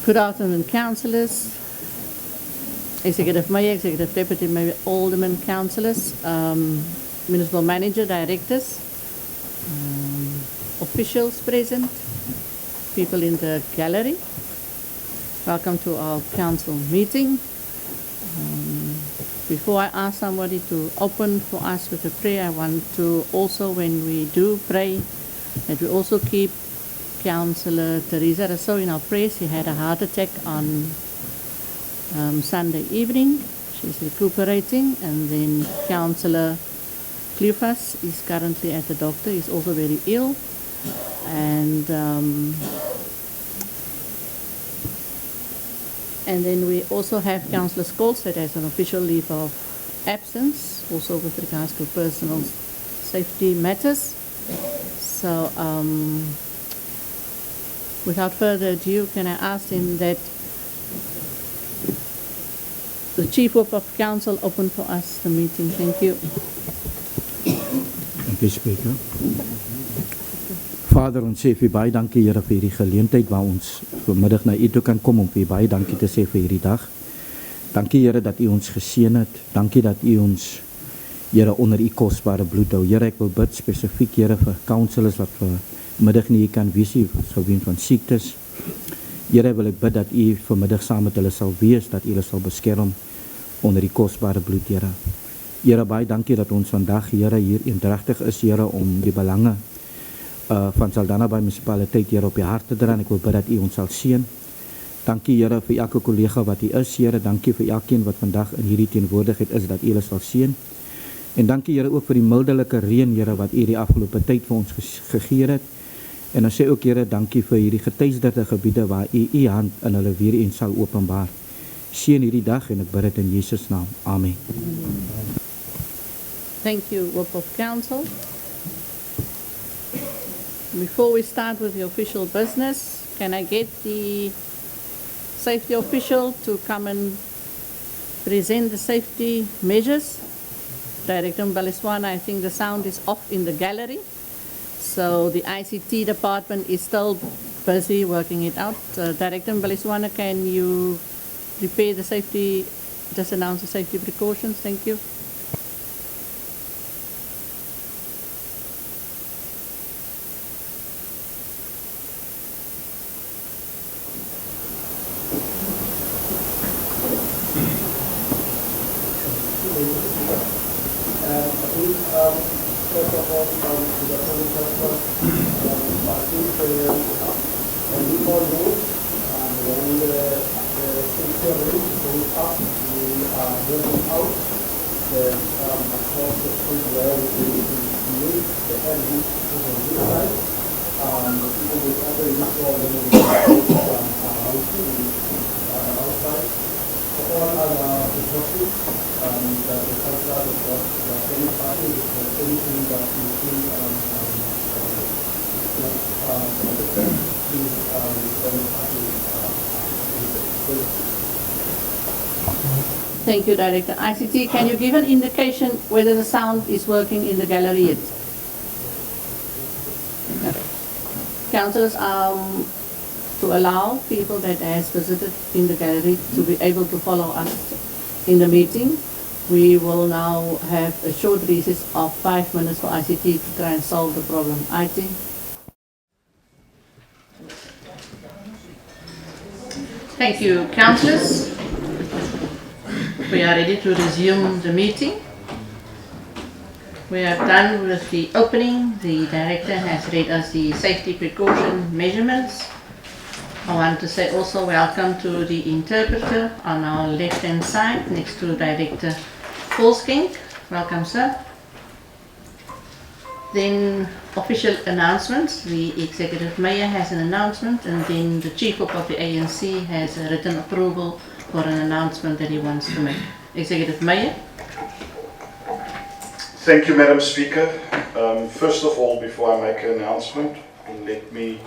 Good afternoon, councillors, Executive Mayor, Executive Deputy Mayor, Alderman, councillors, Municipal Manager, Directors, officials present, people in the gallery. Welcome to our council meeting. Before I ask somebody to open for us with a prayer, I want to also, when we do pray, that we also keep Councillor Teresa Rousseau in our prayers. She had a heart attack on Sunday evening. She's recuperating. And then Councillor Cleophas is currently at the doctor. He's also very ill. And then we also have Councillor Scholes that has an official leave of absence, also with regards to personal safety matters. So without further ado, can I ask him that the Chief Whip of Council open for us the meeting. Thank you. Thank you, Speaker. Vader, ons sê vir baie dankie, Here, vir hierdie geleentheid waar ons vanmiddag na U toe kan kom om vir baie dankie te sê vir hierdie dag. Dankie, Here, dat U ons geseën het. Dankie dat U ons, Here, onder U kosbare bloed hou. Here, ek wil bid spesifiek, Here, vir councillors wat vanmiddag nie kan wees nie, geween van siektes. Here, wil ek bid dat U vanmiddag saam met hulle sal wees, dat U hulle sal beskerm onder die kosbare bloed, Here. Here, baie dankie dat ons vandag, Here, hier eendragtig is, Here, om die belange van Saldanha by Municipality, Here, op die hart te dra, en ek wil bid dat U ons sal seën. Dankie, Here, vir elke kollega wat hier is, Here. Dankie vir elkeen wat vandag in hierdie teenwoordigheid is, dat U hulle sal seën. En dankie, Here, ook vir die mildelike reën, Here, wat U die afgelope tyd vir ons gegee het. En ons sê ook, Here, dankie vir hierdie geteisterde gebiede waar U hand in hulle weer eens sal openbaar. Seën hierdie dag en ek bid dit in Jesus naam. Amen. Thank you, Whip of Council. Before we start with the official business, can I get the safety official to come and present the safety measures? Director Mbaliswana, I think the sound is off in the gallery. So the ICT department is still busy working it out. Director Mbaliswana, can you prepare the safety, just announce the safety precautions? Thank you. Thank you, Director. ICT, can you give an indication whether the sound is working in the gallery yet? Councillors, to allow people that has visited in the gallery to be able to follow us in the meeting, we will now have a short recess of 5 minutes for ICT to try and solve the problem. IT. Thank you, councillors. We are ready to resume the meeting. We have done with the opening. The director has read us the safety precaution measurements. I want to say also welcome to the interpreter on our left hand side next to Director Volskink. Welcome, sir. Then official announcements. The Executive Mayor has an announcement, and then the Chief Whip of the ANC has a written approval for an announcement that he wants to make. Executive Mayor. Thank you, Madam Speaker. First of all, before I make an announcement, let me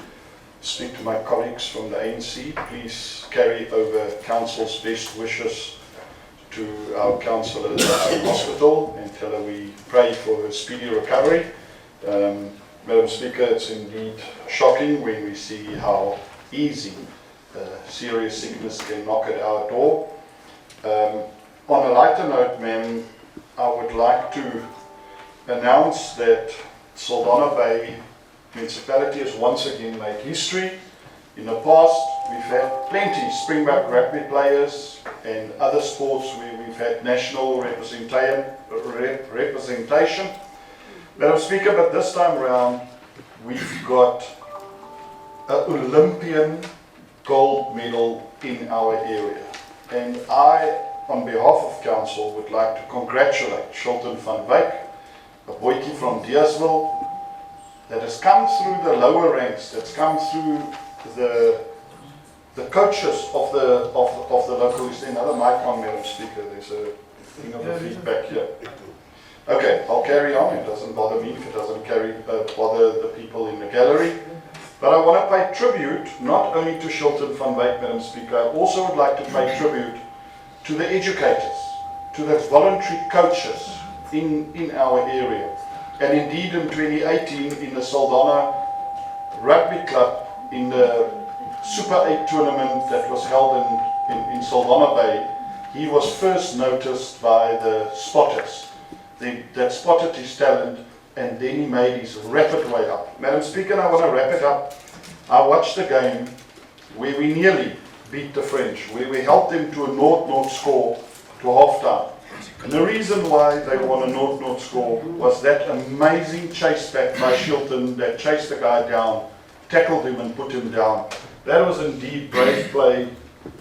speak to my colleagues from the ANC. Please carry over Council's best wishes to our councillor in hospital and tell her we pray for her speedy recovery. Madam Speaker, it's indeed shocking when we see how easy serious sickness can knock at our door. On a lighter note, ma'am, I would like to announce that Saldanha Bay Municipality has once again made history. In the past, we've had plenty Springbok rugby players and other sports where we've had national representation. Madam Speaker, but this time around, we've got an Olympian gold medal in our area. And I, on behalf of Council, would like to congratulate Shilton van Wyk, a boykie from Deersville, that has come through the lower ranks, that's come through the coaches of the local. Is there another mic on, Madam Speaker? There's a thing of the feedback here. Okay, I'll carry on. It doesn't bother me if it doesn't bother the people in the gallery. But I want to pay tribute not only to Shilton van Wyk, Madam Speaker, I also would like to pay tribute to the educators, to the voluntary coaches in our area. And indeed in 2018 in the Saldanha Rugby Club, in the Super 8 tournament that was held in Saldanha Bay, he was first noticed by the spotters. That spotted his talent, and then he made his rapid way up. Madam Speaker, I want to wrap it up. I watched the game where we nearly beat the French, where we helped them to a 0-0 score to half-time. And the reason why they won a 0-0 score was that amazing chase back by Shilton that chased the guy down, tackled him and put him down. That was indeed brave play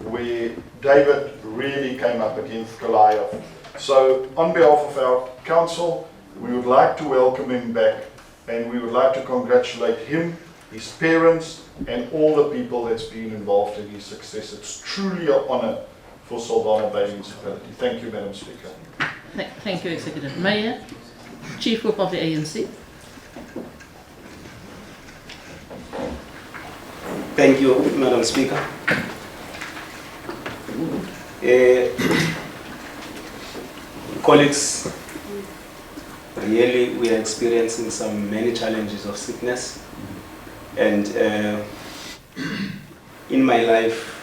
where David really came up against Goliath. So on behalf of our council, we would like to welcome him back, and we would like to congratulate him, his parents, and all the people that's been involved in his success. It's truly an honour for Saldanha Bay Municipality. Thank you, Madam Speaker. Thank you, Executive Mayor. Chief Whip of the ANC. Thank you, Madam Speaker. Colleagues, really we are experiencing many challenges of sickness, and in my life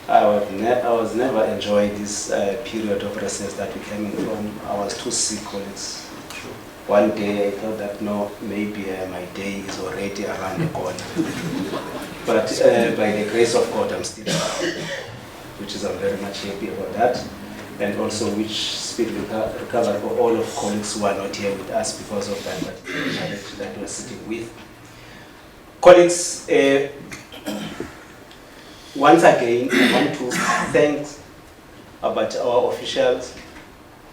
I was never enjoying this period of recess that we came in from. I was too sick, colleagues. One day I thought that no, maybe my day is already around the corner. But by the grace of God, I'm still alive, which is I'm very much happy about that. And also which speed recovery for all of colleagues who are not here with us because of that particular challenge that we're sitting with. Colleagues, once again, I want to thank about our officials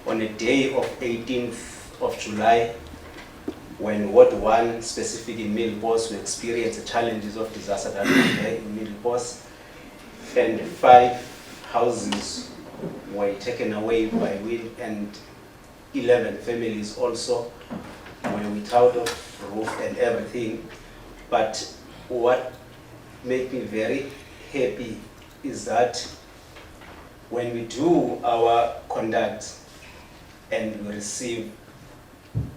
on a day of 18th of July, when Ward 1, specifically in Middelburg, we experienced the challenges of disaster that was there in Middelburg, and 5 houses were taken away by wind, and 11 families also were without a roof and everything. But what made me very happy is that when we do our conduct and we receive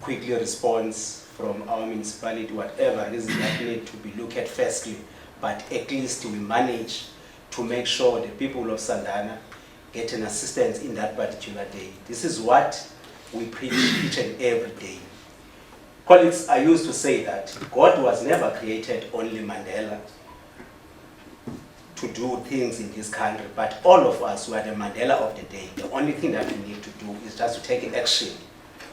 quickly response from our municipality, whatever reason that need to be looked at firstly, but at least we manage to make sure the people of Saldanha get an assistance in that particular day. This is what we preach each and every day. Colleagues, I used to say that God was never created only Mandela to do things in this country, but all of us were the Mandela of the day. The only thing that we need to do is just to take action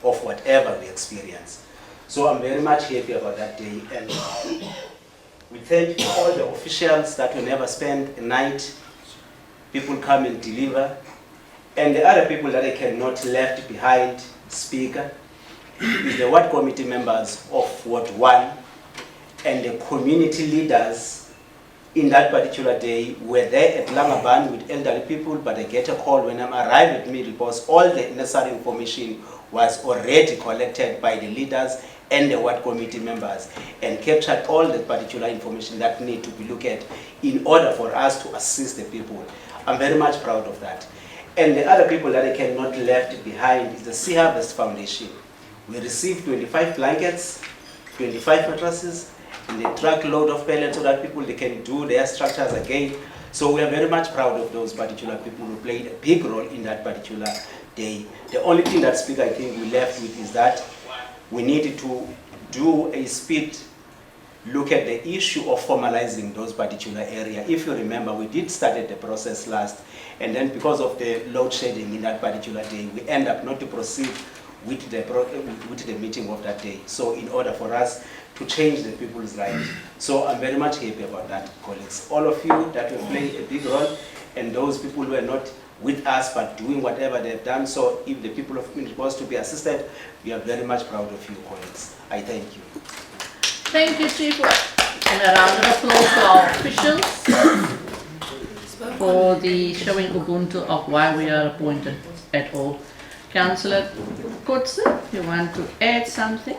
of whatever we experience. So I'm very much happy about that day, and we thank all the officials that will never spend a night. People come and deliver, and the other people that I cannot left behind, Speaker, is the ward committee members of Ward 1 and the community leaders in that particular day. Were there at Langaban with elderly people, but I get a call when I'm arrived at Middelburg. All the necessary information was already collected by the leaders and the ward committee members, and captured all the particular information that need to be looked at in order for us to assist the people. I'm very much proud of that. And the other people that I cannot left behind is the Sea Harvest Foundation. We received 25 blankets, 25 mattresses, in the truckload of pellets so that people they can do their structures again. So we are very much proud of those particular people who played a big role in that particular day. The only thing that Speaker I think we left with is that we need to do a speed look at the issue of formalizing those particular area. If you remember, we did start the process last, and then because of the load shedding in that particular day, we end up not to proceed with the meeting of that day. So in order for us to change the people's right. So I'm very much happy about that, colleagues. All of you that will play a big role, and those people who are not with us but doing whatever they've done. So if the people of community was to be assisted, we are very much proud of you, colleagues. I thank you. Thank you, Chief. And a round of applause to our officials for the showing Ubuntu of why we are appointed at all. Councillor Kotze, you want to add something?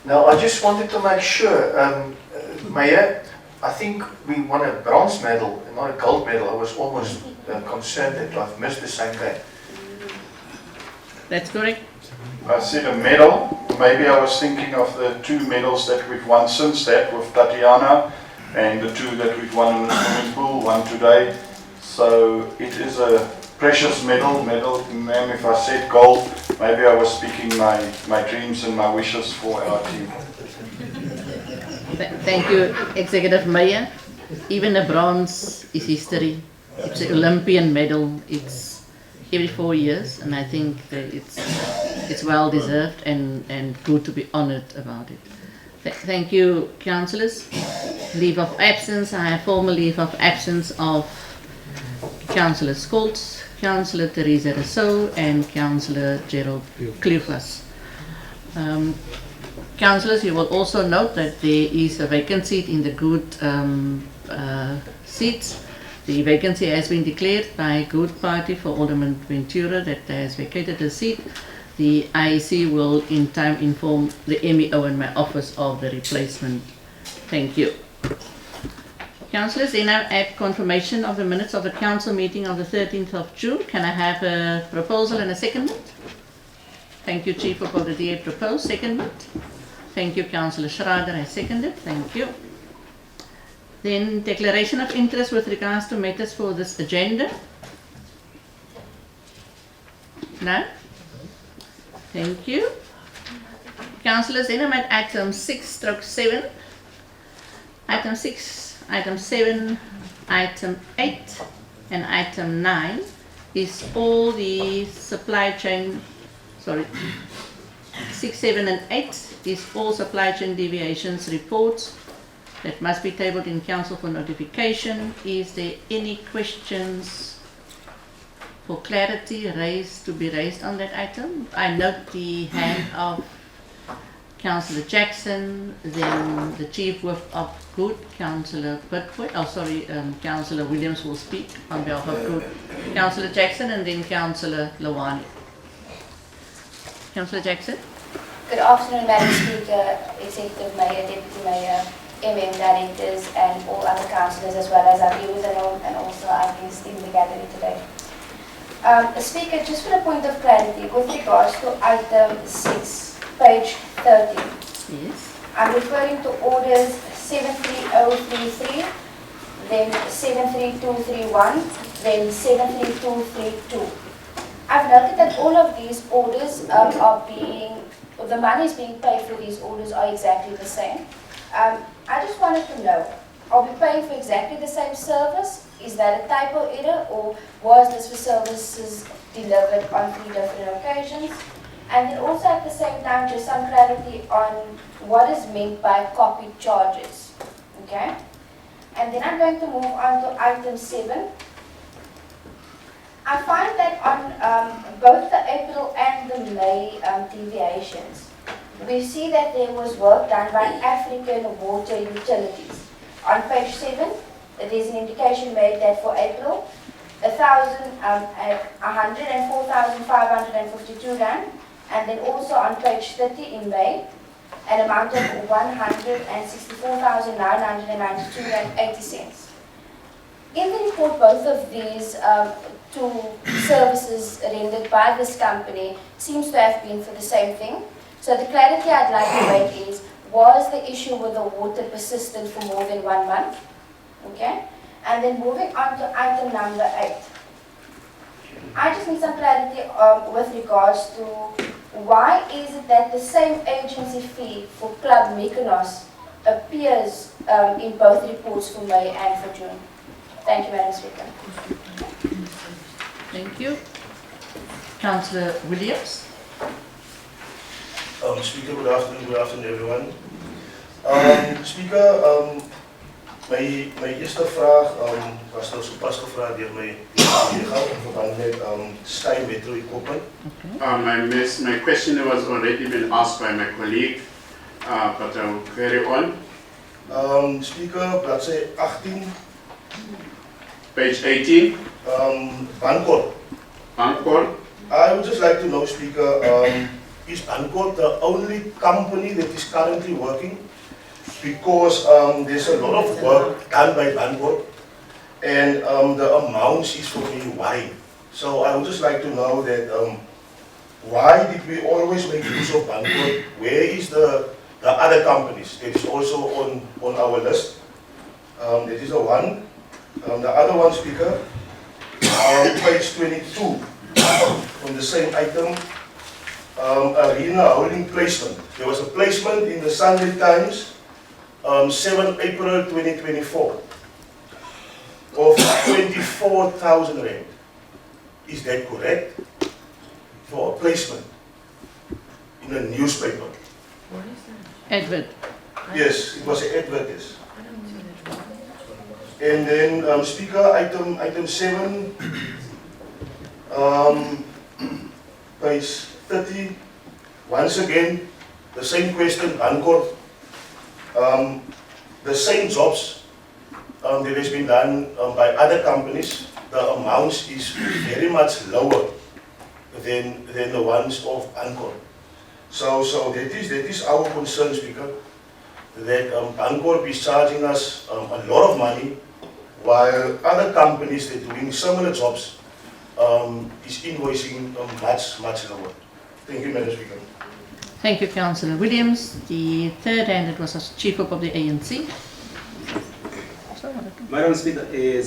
No, I just wanted to make sure, Mayor, I think we won a bronze medal, not a gold medal. I was almost concerned that I've missed the same game. That's correct. I said a medal. Maybe I was thinking of the 2 medals that we've won since that with Tatiana, and the 2 that we've won in the swimming pool, 1 today. So it is a precious medal. Ma'am, if I said gold, maybe I was speaking my dreams and my wishes for our team. Thank you, Executive Mayor. Even a bronze is history. It's an Olympian medal. It's every 4 years, and I think that it's well deserved and good to be honoured about it. Thank you, councillors. Leave of absence. I have formal leave of absence of Councillor Scholz, Councillor Teresa Rousseau, and Councillor Gerald Klufas. Councillors, you will also note that there is a vacancy in the good seats. The vacancy has been declared by Good Party for Alderman Ventura that has vacated the seat. The IEC will in time inform the MEO and my office of the replacement. Thank you. Councillors, then I add confirmation of the minutes of the council meeting of the 13th of June. Can I have a proposal and a secondment? Thank you, Chief, for the DA proposed. Secondment. Thank you, Councillor Schrader has seconded. Thank you. Then declaration of interest with regards to matters for this agenda. No? Thank you. Councillors, then I'm at item 6/7. Item 6, item 7, item 8, and item 9 is all the supply chain, 6, 7, and 8 is all supply chain deviations reports that must be tabled in council for notification. Is there any questions for clarity to be raised on that item? I note the hand of Councillor Jackson, then the Chief Whip of Good, Councillor Pitwood, Councillor Williams will speak on behalf of Good, Councillor Jackson, and then Councillor Lawani. Councillor Jackson. Good afternoon, Madam Speaker, Executive Mayor, Deputy Mayor, Directors, and all other councillors, as well as our viewers at home, and also our guests in the gallery today. Speaker, just for a point of clarity, with regards to item 6, page 30. Yes. I'm referring to orders 73033, then 73231, then 73232. I've noted that all of these orders the monies being paid for these orders are exactly the same. I just wanted to know, are we paying for exactly the same service? Is that a typo error, or was this for services delivered on 3 different occasions? And then also at the same time, just some clarity on what is meant by copied charges. Okay? And then I'm going to move on to item 7. I find that on both the April and the May deviations, we see that there was work done by African Water Utilities. On page 7, there's an indication made that for April, 104,552 rand, and then also on page 30 in May, an amount of 164,992 rand 80 cents. In the report, both of these two services rendered by this company seems to have been for the same thing. So the clarity I'd like to make is, was the issue with the water persistent for more than 1 month? Okay? And then moving on to item number 8. I just need some clarity with regards to why is it that the same agency fee for Club Mykonos appears in both reports for May and for June? Thank you, Madam Speaker. Thank you. Councillor Williams. Speaker, good afternoon everyone. Speaker, my eerste vraag was nou sopas gevraagd door my collega in verband met Stein Metro Equipment. My question was already been asked by my colleague, but I will carry on. Speaker, bladsy 18. Page 18. Bankor. Bankor. I would just like to know, Speaker, is Bankor the only company that is currently working? Because there's a lot of work done by Bankor, and the amounts is for me wide. So I would just like to know that why did we always make use of Bankor? Where is the other companies that is also on our list? That is the one. The other one, Speaker, page 22 on the same item, arena holding placement. There was a placement in the Sunday Times, 7 April 2024, of 24,000 rand. Is that correct? For a placement in a newspaper? Advert. Yes, it was an advert, yes. And then, Speaker, item 7, page 30, once again, the same question, Bankor. The same jobs that has been done by other companies, the amounts is very much lower than the ones of Bankor. So that is our concern, Speaker, that Bankor is charging us a lot of money, while other companies that are doing similar jobs is invoicing much lower. Thank you, Madam Speaker. Thank you, Councillor Williams. The third hand, it was as Chief Whip of the ANC. Madam Speaker, I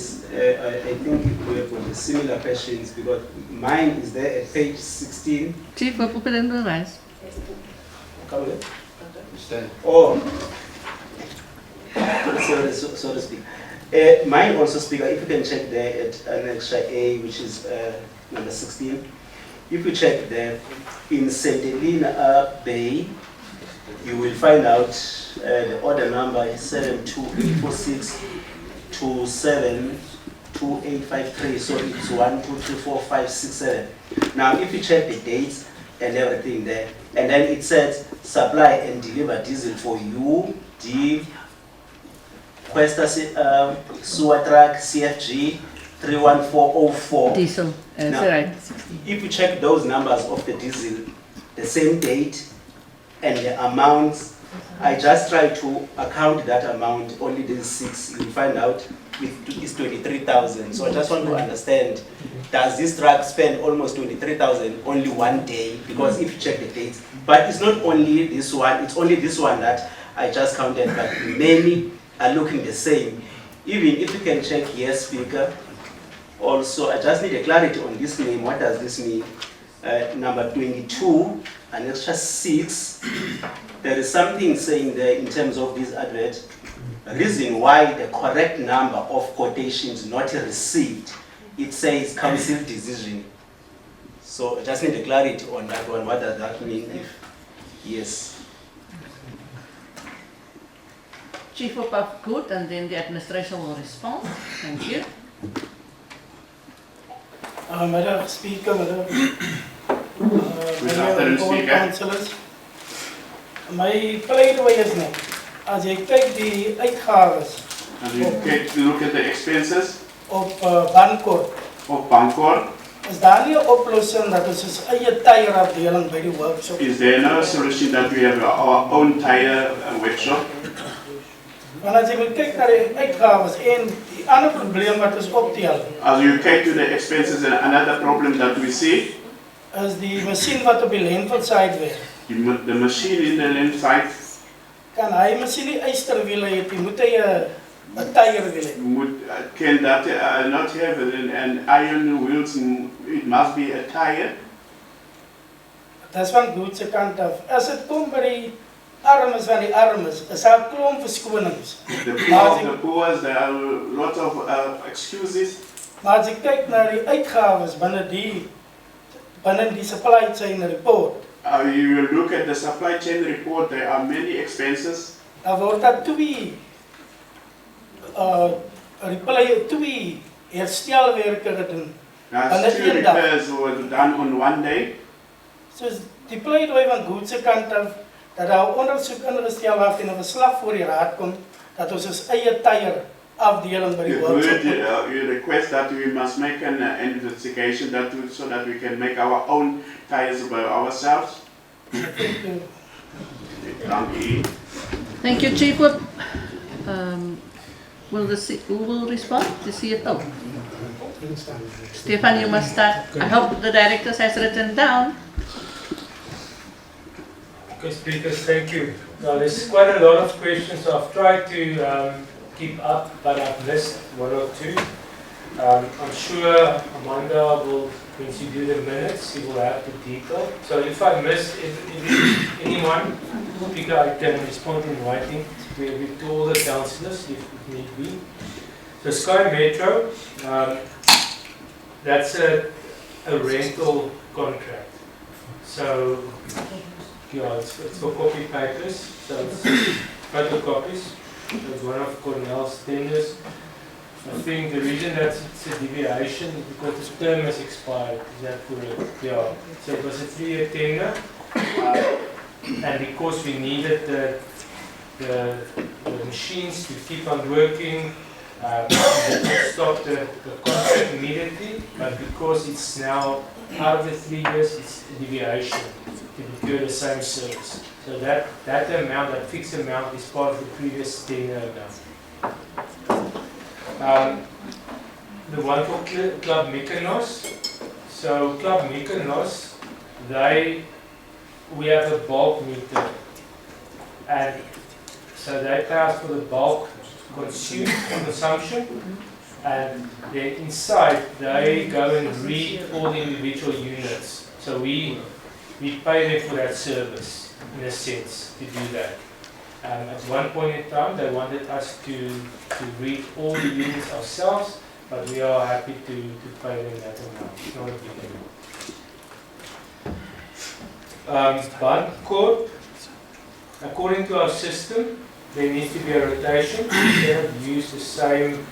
think we have similar questions because mine is there at page 16. Chief Whip, open in the rise. Come again? Oh, so to speak. Mine also, Speaker, if you can check there at Annex A, which is number 16. If you check there, in St. Helena Bay, you will find out the order number is 72846 to 72853. So it's 1, 2, 3, 4, 5, 6, 7. Now, if you check the dates and everything there, and then it says supply and deliver diesel for UD Questa sewer truck CFG 31404. Diesel, Now, right. if you check those numbers of the diesel, the same date and the amounts, I just try to account that amount, only these 6, you'll find out it's 23,000. So I just want to understand, does this truck spend almost 23,000 only one day? Because if you check the dates, but it's not only this one, it's only this one that I just counted, but many are looking the same. Even if you can check here, Speaker, also, I just need a clarity on this name. What does this mean? Number 22, an extra 6. There is something saying there in terms of this advert. Reason why the correct number of quotations not received. It says council decision. So I just need a clarity on that one. What does that mean? If yes. Chief Whip of Good, and then the administration will respond. Thank you. Madam Speaker, Madam Speaker. Councillors. My pleidooie is net, as jy kyk die uitgawes And you look at the expenses op Bankor, of Bankor. is daar nie 'n oplossing dat ons ons eie tyreafdeling by die workshop? Is there no solution that we have our own tire workshop? Want as jy wil kyk na die uitgawes en die ander probleem wat ons optel, As you take to the expenses, and another problem that we see, is die masjien wat op die Lenville side werk. the machine in the land side, kan hy mos nie eysterwiele het nie, moet hy 'n tyrewiel hê. Can that not have an iron wheels? It must be a tire. Dis van goed se kant af. As dit kom by die armes van die armes, is daar 'n klomp verskonings. The poor of the poor, there are lots of excuses. Maar as ek kyk na die uitgawes binne die supply chain report, You will look at the supply chain report, there are many expenses. dan word daar twee herstelwerke gedoen. Two repairs were done on one day. Soos die pleidooi van goed se kant af, dat daar 'n ondersoek ingestel word en 'n verslag voor die raad kom, dat ons ons eie tyre afdeling by die workshop. You request that we must make an investigation so that we can make our own tires by ourselves. Thank you, Chief Whip. Who will respond? The CFO. Stefan, you must start. I hope the directors has written down. Okay, speakers, thank you. Now, there's quite a lot of questions, so I've tried to keep up, but I've missed one or two. I'm sure Amanda will, when she do the minutes, she will have the detail. So if I missed anyone, speaker, I can respond in writing to all the councillors if need be. So Sky Metro, that's a rental contract. So yeah, it's for copy papers, so it's photocopies. It's one of Cornell's tenders. I think the reason that it's a deviation is because the term has expired. Is that correct? Yeah. So it was a 3-year tender, and because we needed the machines to keep on working, we did not stop the contract immediately. But because it's now out of the 3 years, it's a deviation to procure the same service. So that amount, that fixed amount, is part of the previous tender amount. The one for Club Mykonos. So Club Mykonos, we have a bulk meter, and so they pay us for the bulk consumption, and then inside they go and read all the individual units. So we pay them for that service, in a sense, to do that. At one point in time, they wanted us to read all the units ourselves, but we are happy to pay them that amount. It's not a big amount. Band Corp, according to our system, there needs to be a rotation. We cannot use the same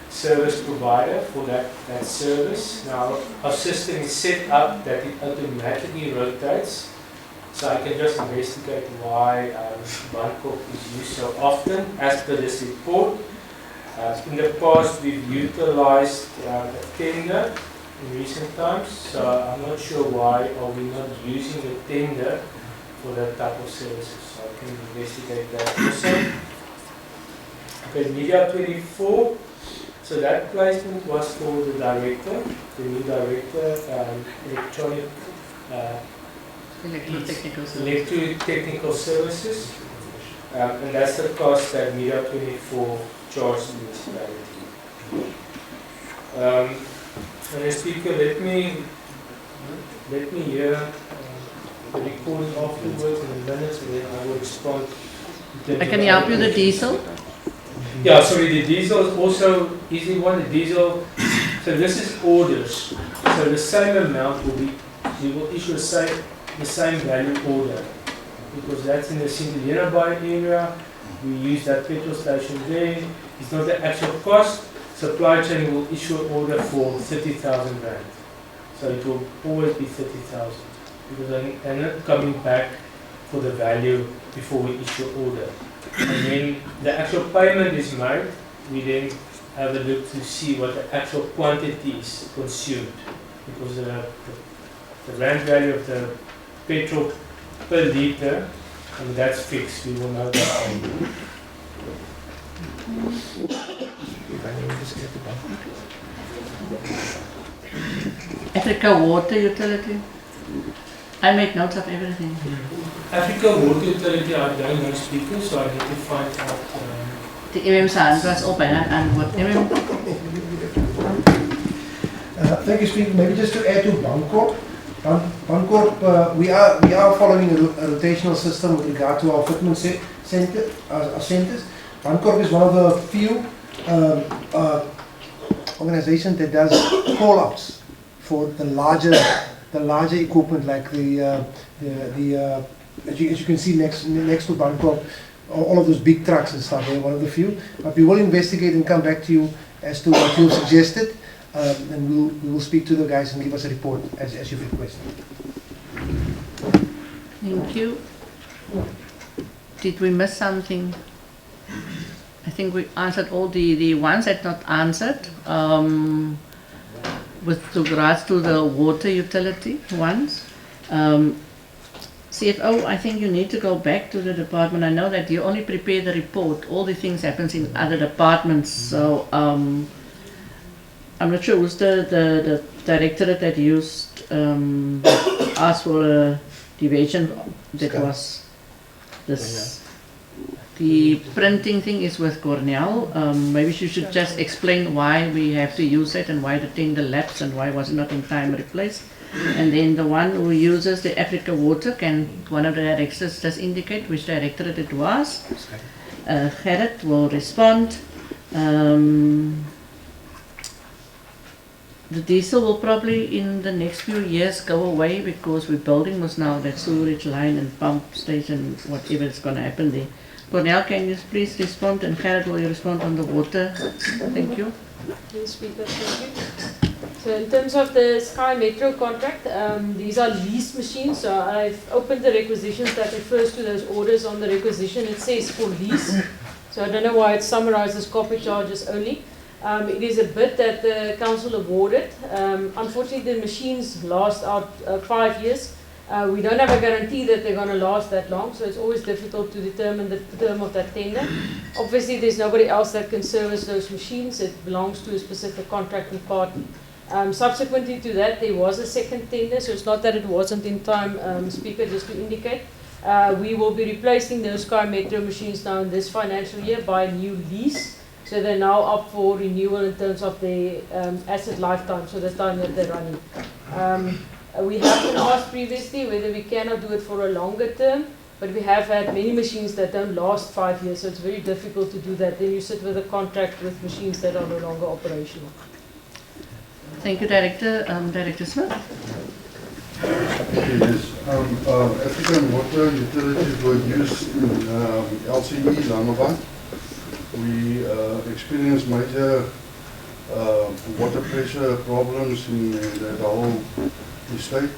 service provider for that service. Now, our system is set up that it automatically rotates. So I can just investigate why Bancorp is used so often as per this report. In the past, we've utilized a tender in recent times, so I'm not sure why are we not using the tender for that type of services. So I can investigate that also. Okay, Media 24. So that placement was for the director, the new director, Electrotechnical Services, and that's the cost that Media 24 charged the municipality. And the speaker, let me hear the recording afterwards in the minutes, and then I will respond. I can help you the diesel. Yeah, sorry, the diesel is also easy one. The diesel. So this is orders. So the same amount will be. We will issue the same value order, because that's in the Saldanha area. We use that petrol station there. It's not the actual cost. Supply chain will issue an order for 30,000 rand. So it will always be 30,000, because they're not coming back for the value before we issue order. And when the actual payment is made, we then have a look to see what the actual quantity is consumed, because the rand value of the petrol per litre, and that's fixed. We will know that. Africa Water Utility. I made notes of everything. Africa Water Utility, I don't know speakers, so I need to find out. The MM hand was op and what MM? Thank you, Speaker. Maybe just to add to Bancorp. Bancorp, we are following a rotational system with regard to our fitment centers. Bancorp is one of the few organizations that does call-outs for the larger equipment, like as you can see next to Bancorp, all of those big trucks and stuff. They're one of the few. But we will investigate and come back to you as to what you've suggested, and we will speak to the guys and give us a report as you've requested. Thank you. Did we miss something? I think we answered all the ones that not answered. With regards to the water utility ones. CFO, I think you need to go back to the department. I know that you only prepare the report. All the things happens in other departments. So I'm not sure who's the directorate that used asked for a deviation that was this. The printing thing is with Cornell. Maybe you should just explain why we have to use it and why the tender lapsed and why was it not in time replaced. And then the one who uses the Africa Water, can one of the directors just indicate which directorate it was? Gerrit will respond. The diesel will probably in the next few years go away because we're building us now that sewerage line and pump station, whatever is going to happen there. Cornell, can you please respond, and Gerrit, will you respond on the water? Thank you. Yes, Speaker, thank you. So in terms of the Sky Metro contract, these are leased machines. So I've opened the requisitions that refers to those orders. On the requisition it says for lease. So I don't know why it summarizes copy charges only. It is a bid that the council awarded. Unfortunately, the machines last out 5 years. We don't have a guarantee that they're going to last that long, so it's always difficult to determine the term of that tender. Obviously, there's nobody else that can service those machines. It belongs to a specific contracting party. Subsequently to that, there was a second tender, so it's not that it wasn't in time, Speaker, just to indicate. We will be replacing those Sky Metro machines now in this financial year by a new lease. So they're now up for renewal in terms of their asset lifetime, so the time that they're running. We have been asked previously whether we cannot do it for a longer term, but we have had many machines that don't last 5 years, so it's very difficult to do that. Then you sit with a contract with machines that are no longer operational. Thank you, Director. Director Smith. Yes. African water utilities were used in LCE Lamaband. We experienced major water pressure problems in the whole estate.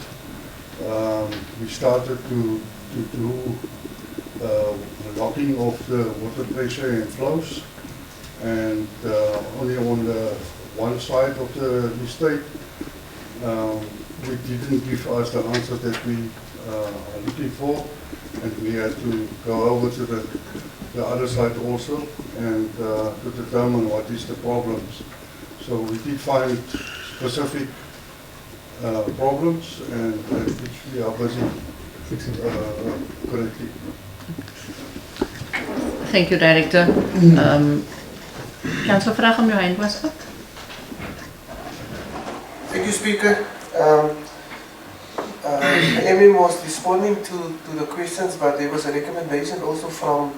We started to do locking of the water pressure and flows, and only on the one side of the estate, we didn't give us the answers that we are looking for, and we had to go over to the other side also and to determine what is the problems. So we did find specific problems, and which we are busy fixing correctly. Thank you, Director. Councillor, vraag om jou hand was op. Thank you, Speaker. Amy was responding to the questions, but there was a recommendation also from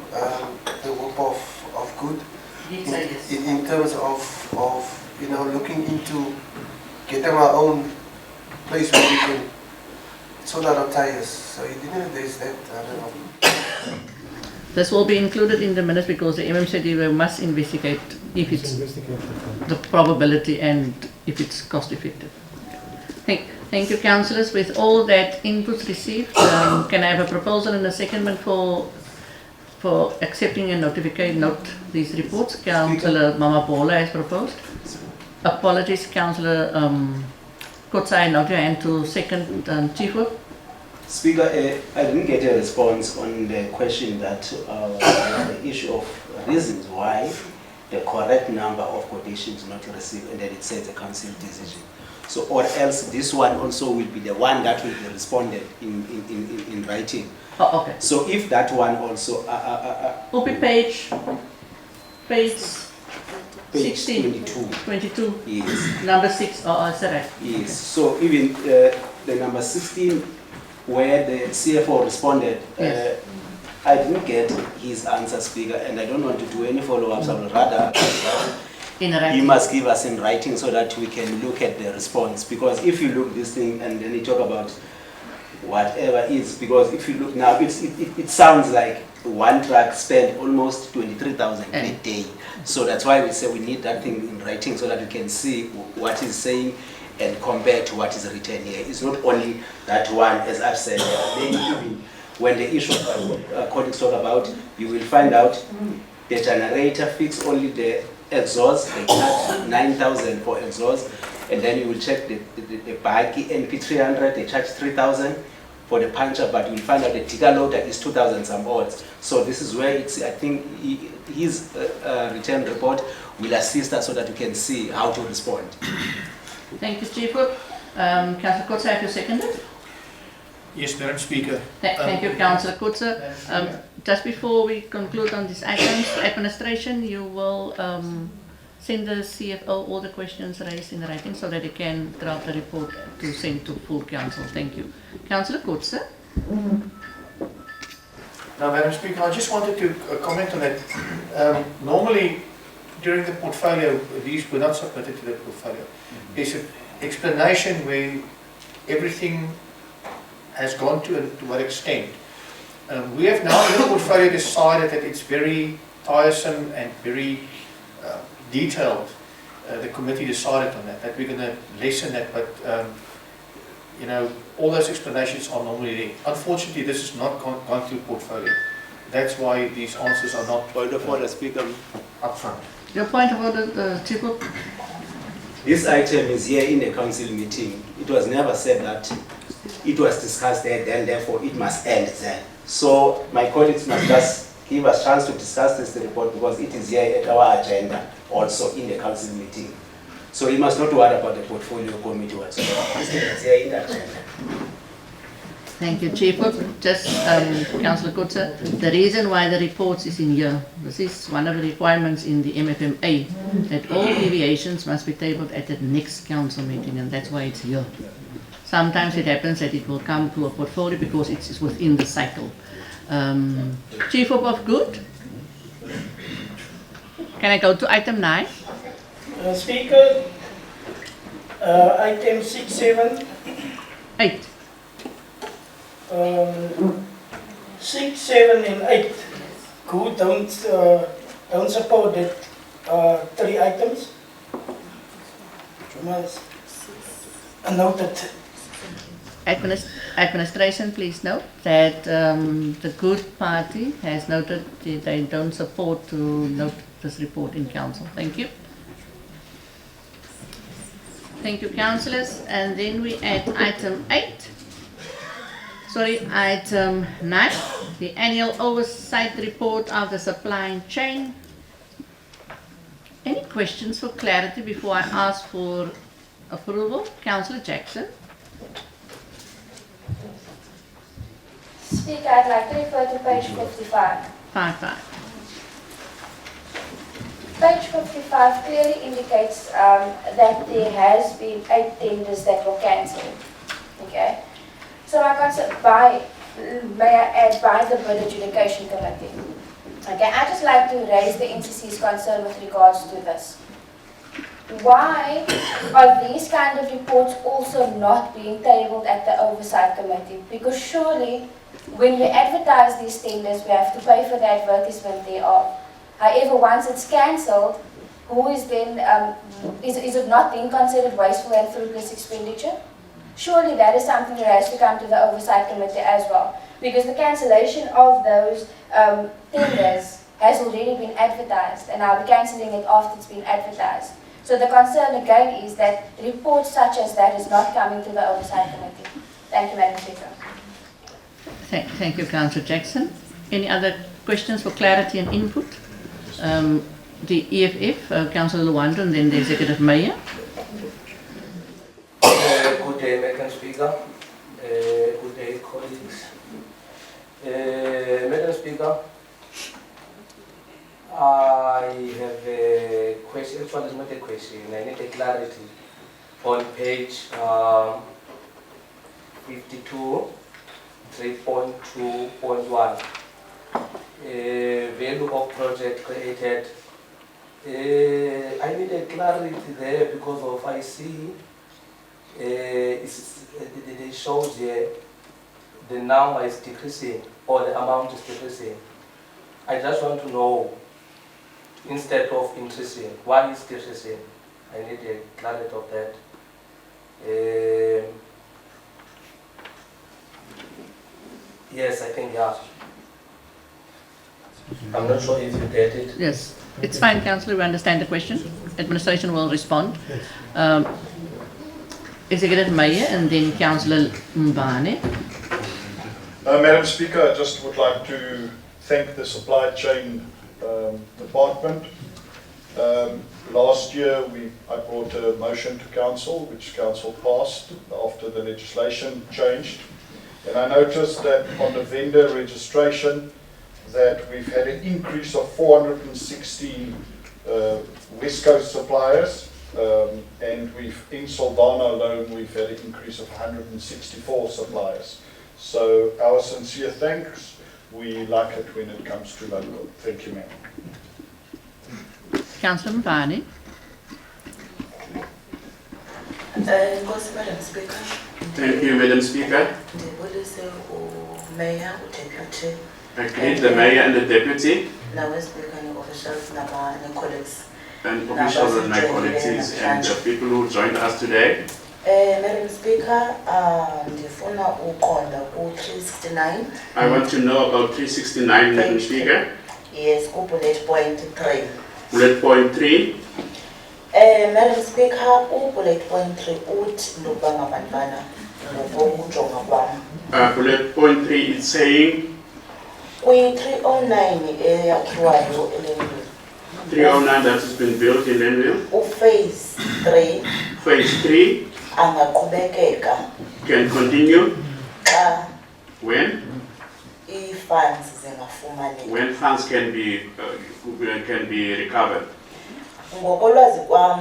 the group of Good in terms of looking into getting our own place where we can sort out our tires. So you didn't address that, I don't know. This will be included in the minutes because the MM said we must investigate if it's the probability and if it's cost effective. Thank you, councillors. With all that inputs received, can I have a proposal and a secondment for accepting and note these reports? Councillor Mamapola has proposed. Apologies, Councillor Kotsai, note your hand to second, Chief Whip. Speaker, I didn't get a response on the question that the issue of reasons why the correct number of quotations not received, and that it says a council decision. So, or else this one also will be the one that will be responded in writing. Oh, okay. So if that one also... Open page 16. 22. 22. Yes. Number 6, is that right? Yes. So even the number 16, where the CFO responded, Yes. I didn't get his answer, Speaker, and I don't want to do any follow-ups. I would rather he must give us in writing so that we can look at the response. Because if you look this thing and then you talk about whatever is, because if you look now, it sounds like one truck spent almost 23,000 a day. So that's why we say we need that thing in writing so that we can see what is saying and compare to what is written here. It's not only that one, as I've said, then even when the issue colleagues talk about, you will find out the generator fix only the exhaust, they charge 9,000 for exhaust, and then you will check the Baki NP300, they charge 3,000 for the puncher, but you will find out the digger loader is 2,000 some odds. So this is where it's, I think his return report will assist us so that we can see how to respond. Thank you, Chief Whip. Councillor Kotze, have you seconded? Yes, Madam Speaker. Thank you, Councillor Kotze. Just before we conclude on these items, administration, you will send the CFO all the questions raised in writing so that they can draft the report to send to full council. Thank you. Councillor Kotze. Now, Madam Speaker, I just wanted to comment on that. Normally, during the portfolio, these were not submitted to the portfolio. There's an explanation where everything has gone to what extent. We have now in the portfolio decided that it's very tiresome and very detailed. The committee decided on that we're going to lessen that, but you know, all those explanations are normally there. Unfortunately, this has not gone through portfolio. That's why these answers are not point of order, Speaker, up front. Your point of order, Chief Whip. This item is here in the council meeting. It was never said that it was discussed there, then therefore it must end there. So my colleagues must just give us a chance to discuss this report because it is here at our agenda, also in the council meeting. So you must not worry about the portfolio committee whatsoever. This is here in the agenda. Thank you, Chief Whip. Just, Councillor Kotze, the reason why the report is in here, this is one of the requirements in the MFMA, that all deviations must be tabled at the next council meeting, and that's why it's here. Sometimes it happens that it will come to a portfolio because it's within the cycle. Chief Whip of Good. Can I go to item 9? Speaker, item 6, 7. 8. 6, 7 and 8. Good, don't support that 3 items. Noted. Administration, please note that the Good Party has noted that they don't support to note this report in council. Thank you. Thank you, councillors. And then we add item 9, the annual oversight report of the supply chain. Any questions for clarity before I ask for approval? Councillor Jackson. Speaker, I'd like to refer to page 55. 5. Page 55 clearly indicates that there has been 8 tenders that were cancelled. Okay? So my concern, may I add, by the bid adjudication committee. Okay, I'd just like to raise the NCC's concern with regards to this. Why are these kind of reports also not being tabled at the oversight committee? Because surely, when we advertise these tenders, we have to pay for the advertisement thereof. However, once it's cancelled, who is then, is it not being considered wasteful and fruitless expenditure? Surely that is something that has to come to the oversight committee as well. Because the cancellation of those tenders has already been advertised, and I'll be cancelling it after it's been advertised. So the concern again is that reports such as that is not coming to the oversight committee. Thank you, Madam Speaker. Thank you, Councillor Jackson. Any other questions for clarity and input? The EFF, Councillor Luanda, and then the Executive Mayor. Speaker. Good day, colleagues. Madam Speaker, I have a question. Actually, it's not a question. I need a clarity on page 52, 3.2.1. Value of project created. I need a clarity there because of I see it shows here the number is decreasing or the amount is decreasing. I just want to know, instead of increasing, why is decreasing? I need a clarity of that. Yes, I think yeah. I'm not sure if you get it. Yes, it's fine, Councillor. We understand the question. Administration will respond. Executive Mayor and then Councillor Mbane. Madam Speaker, I just would like to thank the supply chain department. Last year I brought a motion to council, which council passed after the legislation changed. And I noticed that on the vendor registration that we've had an increase of 416 West Coast suppliers, and in Saldanha alone we've had an increase of 164 suppliers. So our sincere thanks. We like it when it comes to local. Thank you, ma'am. Councillor Mbane. Madam Speaker. Thank you, Madam Speaker. Mayor, Deputy. I greet the Mayor and the Deputy. Now, Speaker, and officials, and colleagues. And officials and my colleagues and the people who joined us today. Madam Speaker, ndifuna uqonda ku-369. I want to know about 369, Madam Speaker. Yes, bullet point 3. Bullet point 3. Madam Speaker, bullet point 3 uthi ndobanga bantwana ngokujonga kwam. Bullet point 3 is saying kwi-309 eyakhiwayo eLenville. 309 that has been built in Lenville. Phase 3. Phase 3 angaqhubekeka can continue when funds zingafumaneka. When funds can be recovered. Ngokolwazi kwam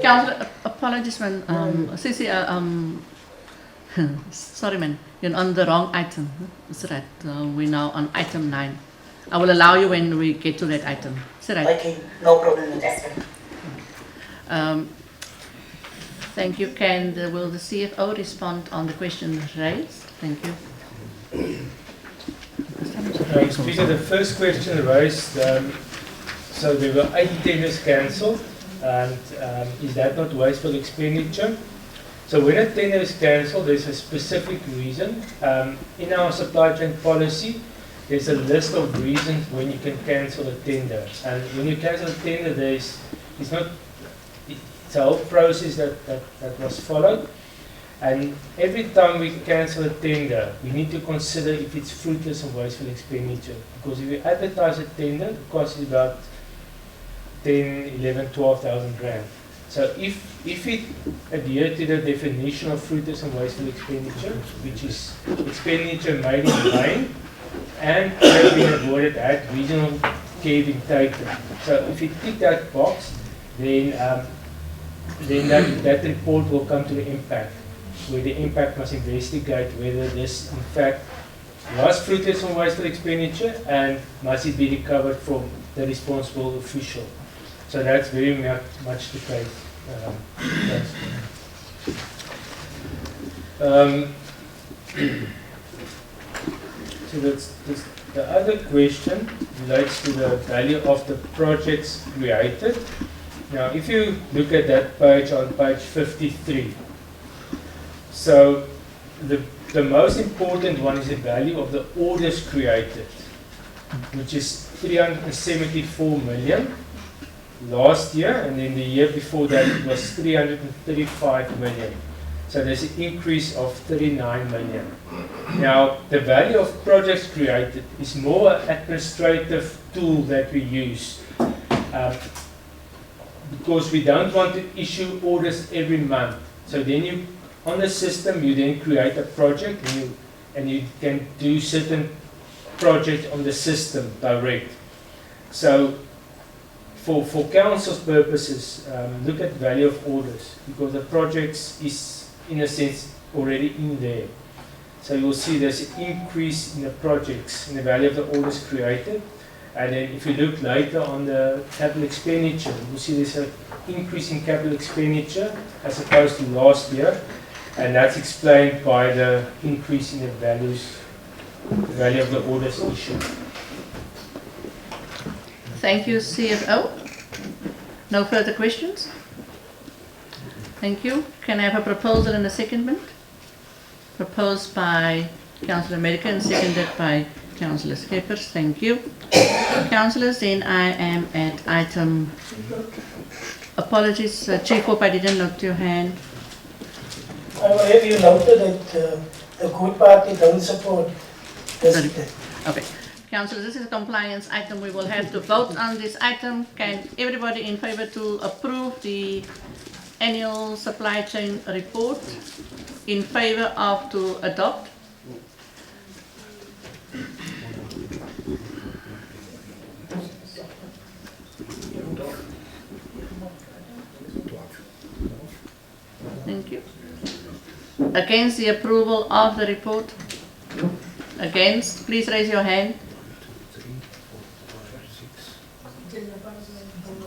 Councillor, apologies man. Sisi, sorry man, you're on the wrong item. That's right. We're now on item 9. I will allow you when we get to that item. Is that right? Okay, no problem with that. Thank you. Will the CFO respond on the question raised? Thank you. Speaker, the first question raised, so there were 8 tenders cancelled, and is that not wasteful expenditure? So when a tender is cancelled, there's a specific reason. In our supply chain policy, there's a list of reasons when you can cancel a tender. And when you cancel a tender, it's a whole process that was followed. And every time we cancel a tender, we need to consider if it's fruitless and wasteful expenditure. Because if you advertise a tender, the cost is about 10, 11, 12,000 rand. So if it adheres to the definition of fruitless and wasteful expenditure, which is expenditure made in vain and has been avoided at regional care being taken. So if you tick that box, then that report will come to the impact, where the impact must investigate whether this in fact was fruitless and wasteful expenditure and must it be recovered from the responsible official. So that's very much the case. So the other question relates to the value of the projects created. Now, if you look at that page on page 53, so the most important one is the value of the orders created, which is 374 million last year, and then the year before that it was 335 million. So there's an increase of 39 million. Now, the value of projects created is more an administrative tool that we use because we don't want to issue orders every month So then you, on the system, you then create a project and you can do certain projects on the system direct. So for council's purposes, look at value of orders, because the projects is in a sense already in there. So you'll see there's an increase in the projects, in the value of the orders created. And then if you look later on the capital expenditure, you'll see there's an increase in capital expenditure as opposed to last year. And that's explained by the increase in the value of the orders issued. Thank you, CFO. No further questions? Thank you. Can I have a proposal and a secondment? Proposed by Councillor America and seconded by Councillor Skeppers. Thank you. Councillors, then I am at item, apologies, Chief, hope I didn't note your hand. Have you noted that the Good Party don't support this? Okay. Councillors, this is a compliance item. We will have to vote on this item. Can everybody in favour to approve the annual supply chain report? In favour of to adopt? Thank you. Against the approval of the report? Against? Please raise your hand.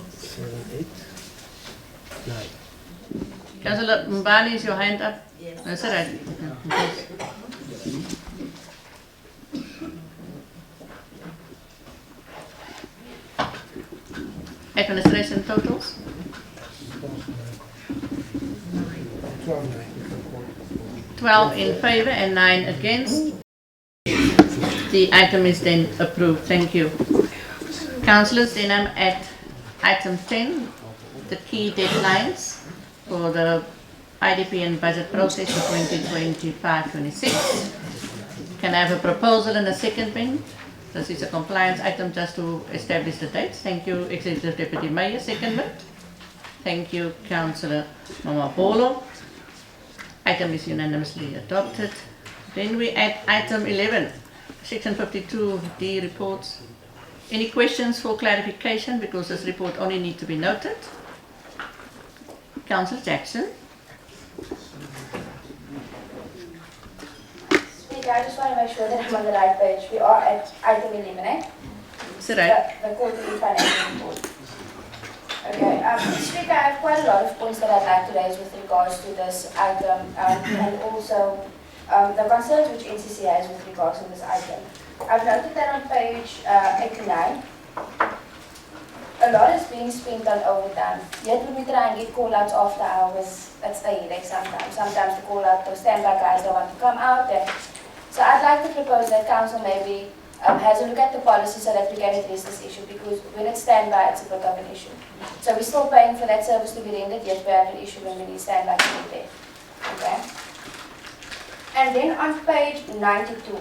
7, 8, 9. Councillor Mbani, is your hand up? Yes. That's all right. Administration totals? 12 in favour and 9 against. The item is then approved. Thank you. Councillors, then I'm at item 10, the key deadlines for the IDP and budget process for 2025-26. Can I have a proposal and a secondment? This is a compliance item just to establish the dates. Thank you, Executive Deputy Mayor. Secondment. Thank you, Councillor Mamabolo. Item is unanimously adopted. Then we add item 11, Section 52D reports. Any questions for clarification, because this report only needs to be noted? Councillor Jackson. Speaker, I just want to make sure that I'm on the right page. We are at item 11, eh? Is that right? The quarterly financial report. Okay, Speaker, I have quite a lot of points that I'd like to raise with regards to this item and also the concerns which NCC has with regards to this item. I've noted that on page 89, a lot is being spent on overtime. Yet when we try and get call-outs after hours, that's a headache sometimes. Sometimes the call-out, the standby guys don't want to come out. So I'd like to propose that Council maybe has a look at the policy so that we can address this issue, because when it's standby, it's a bit of an issue. So we're still paying for that service to be rendered, yet we have an issue when we need standby to be there. Okay? And then on page 92,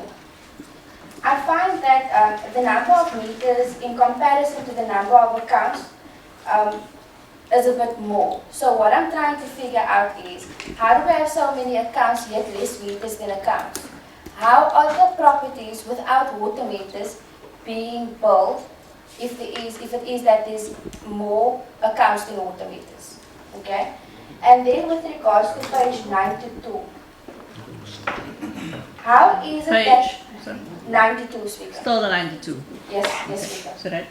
I find that the number of meters in comparison to the number of accounts is a bit more. So what I'm trying to figure out is, how do we have so many accounts yet less meters than accounts? How are the properties without water meters being billed if it is that there's more accounts than water meters? Okay? And then with regards to page 92, how is it that 92, Speaker? Still the 92. Yes, Speaker. That's right.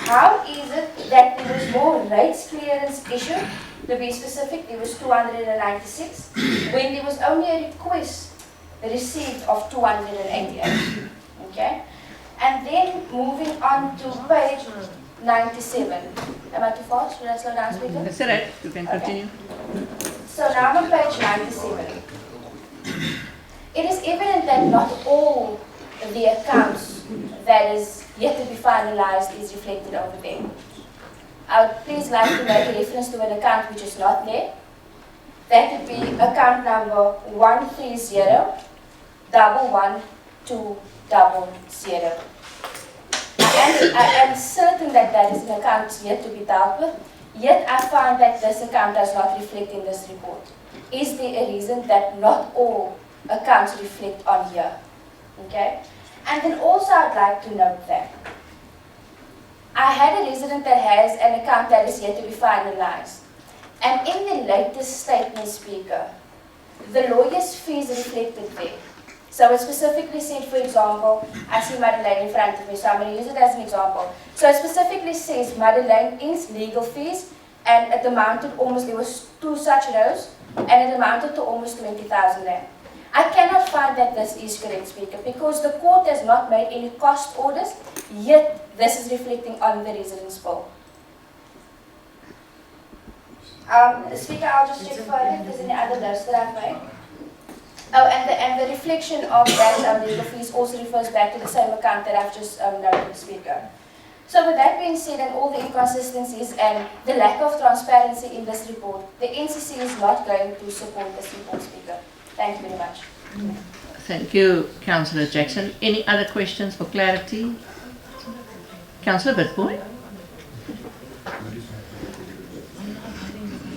How is it that there was more rates clearance issued? To be specific, there was 296, when there was only a request received of 288. Okay? And then moving on to page 97. Am I too fast? Should I slow down, Speaker? That's right. You can continue. So now I'm on page 97. It is evident that not all the accounts that is yet to be finalized is reflected over there. I would please like to make a reference to an account which is not there. That would be account number 130-11200. I am certain that that is an account yet to be dealt with, Yet I find that this account does not reflect in this report. Is there a reason that not all accounts reflect on here? Okay? And then also I'd like to note that I had a resident that has an account that is yet to be finalized. And in the latest statement, Speaker, the lawyer's fees reflected there. So it specifically said, for example, I see Madeleine in front of me, so I'm going to use it as an example. So it specifically says Madeleine's legal fees, and it amounted almost, there was 2 such rows, and it amounted to almost 20,000 rand. I cannot find that this is correct, Speaker, because the court has not made any cost orders, yet this is reflecting on the resident's bill. Speaker, I'll just check further if there's any other notes that I've made. Oh, and the reflection of that legal fees also refers back to the same account that I've just noted, Speaker. So with that being said, and all the inconsistencies and the lack of transparency in this report, the NCC is not going to support this report, Speaker. Thank you very much. Thank you, Councillor Jackson. Any other questions for clarity? Councillor Witbooi.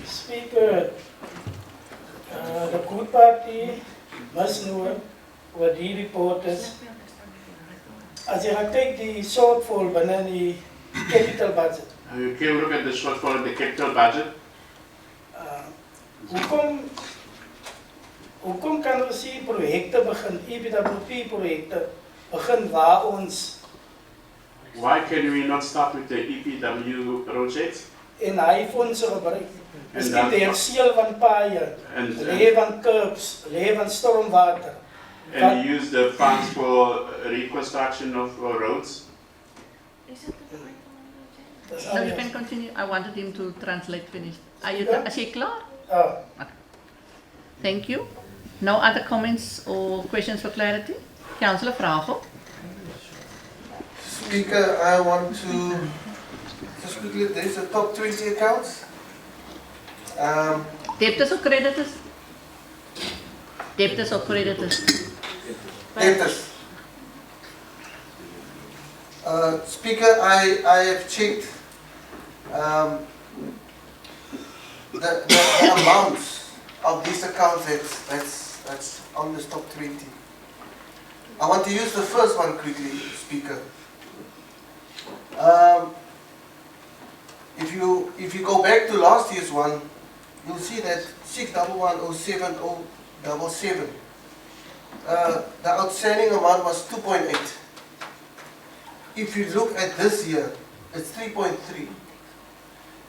Speaker, the Good Party must know what the report is. As you take the shortfall binne die capital budget. You can look at the shortfall in the capital budget. Hoekom kan ons hier projekte begin, EBWP projekte begin waar ons Why can we not start with the EPW project? En hy fondse gebruik. En Ons dan- het herstel van paaie, lê van curbs, lê van stormwater. And use the funds for reconstruction of roads? No, you can continue. I wanted him to translate finish. Is he klaar? Okay. Thank you. No other comments or questions for clarity? Councillor Vragel. Speaker, I want to just quickly, there's a top 20 accounts. Debtors or creditors? Debtors or creditors? Debtors. Speaker, I have checked the amounts of these accounts that's on this top 20. I want to use the first one quickly, Speaker. If you go back to last year's one, you'll see that 6110777. The outstanding amount was 2.8. If you look at this year, it's 3.3.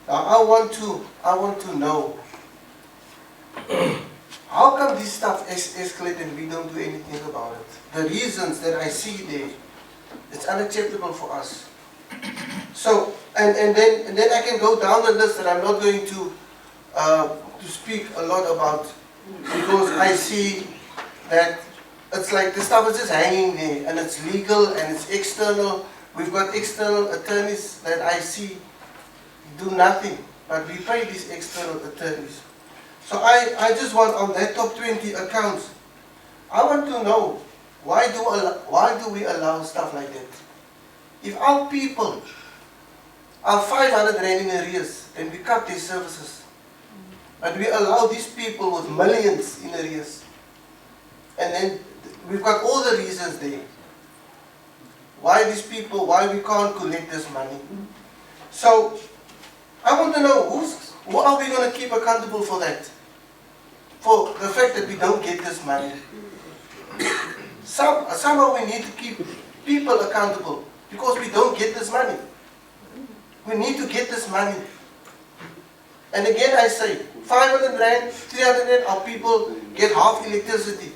Now I want to know how come this stuff escalates and we don't do anything about it? The reasons that I see there, it's unacceptable for us. So and then I can go down the list that I'm not going to speak a lot about, because I see that it's like the stuff is just hanging there, and it's legal and it's external. We've got external attorneys that I see do nothing, but we pay these external attorneys. So I just want, on that top 20 accounts, I want to know, why do we allow stuff like that? If our people are 500 rand in arrears, then we cut their services. But we allow these people with millions in arrears. And then we've got all the reasons there. Why these people, why we can't collect this money. So I want to know, who are we going to keep accountable for that? For the fact that we don't get this money. Somehow we need to keep people accountable, because we don't get this money. We need to get this money. And again I say, 500 rand, 300 rand, our people get half electricity.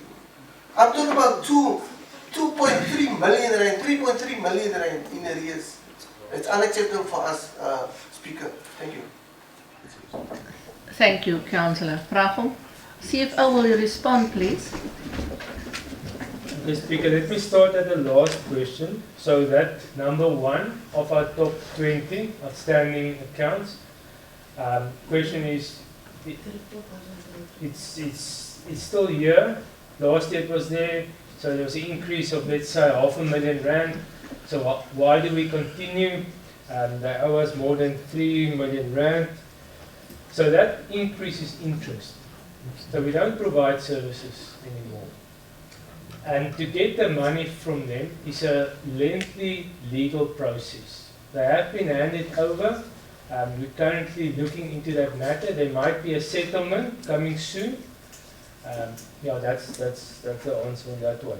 I'm talking about 2.3 million rand, 3.3 million rand in arrears. It's unacceptable for us, Speaker. Thank you. Thank you, Councillor Vragel. CFO, will you respond, please? Yes, Speaker, let me start at the last question. So that number 1 of our top 20 outstanding accounts. Question is, it's still here. Last year it was there, so there was an increase of, let's say, 500,000 rand. So why do we continue? They owe us more than 3 million rand. So that increases interest. So we don't provide services anymore. And to get the money from them is a lengthy legal process. They have been handed over. We're currently looking into that matter. There might be a settlement coming soon. Yeah, that's the answer on that one.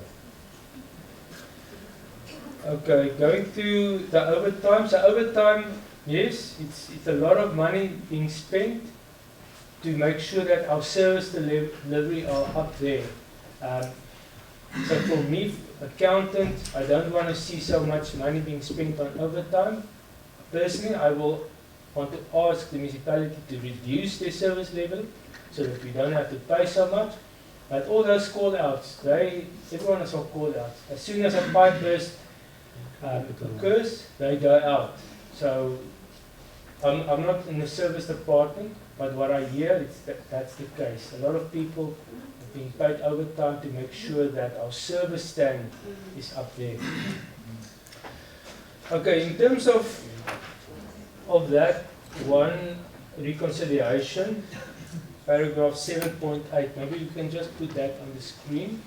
Okay, going to the overtime. So overtime, yes, it's a lot of money being spent to make sure that our service delivery are up there. So for me, accountant, I don't want to see so much money being spent on overtime. Personally, I will want to ask the municipality to reduce their service level so that we don't have to pay so much. But all those call-outs, everyone is on call-outs. As soon as a pipe burst occurs, they go out. So I'm not in the service department, but what I hear is that's the case. A lot of people are being paid overtime to make sure that our service standard is up there. Okay, in terms of that one reconciliation, paragraph 7.8, maybe you can just put that on the screen.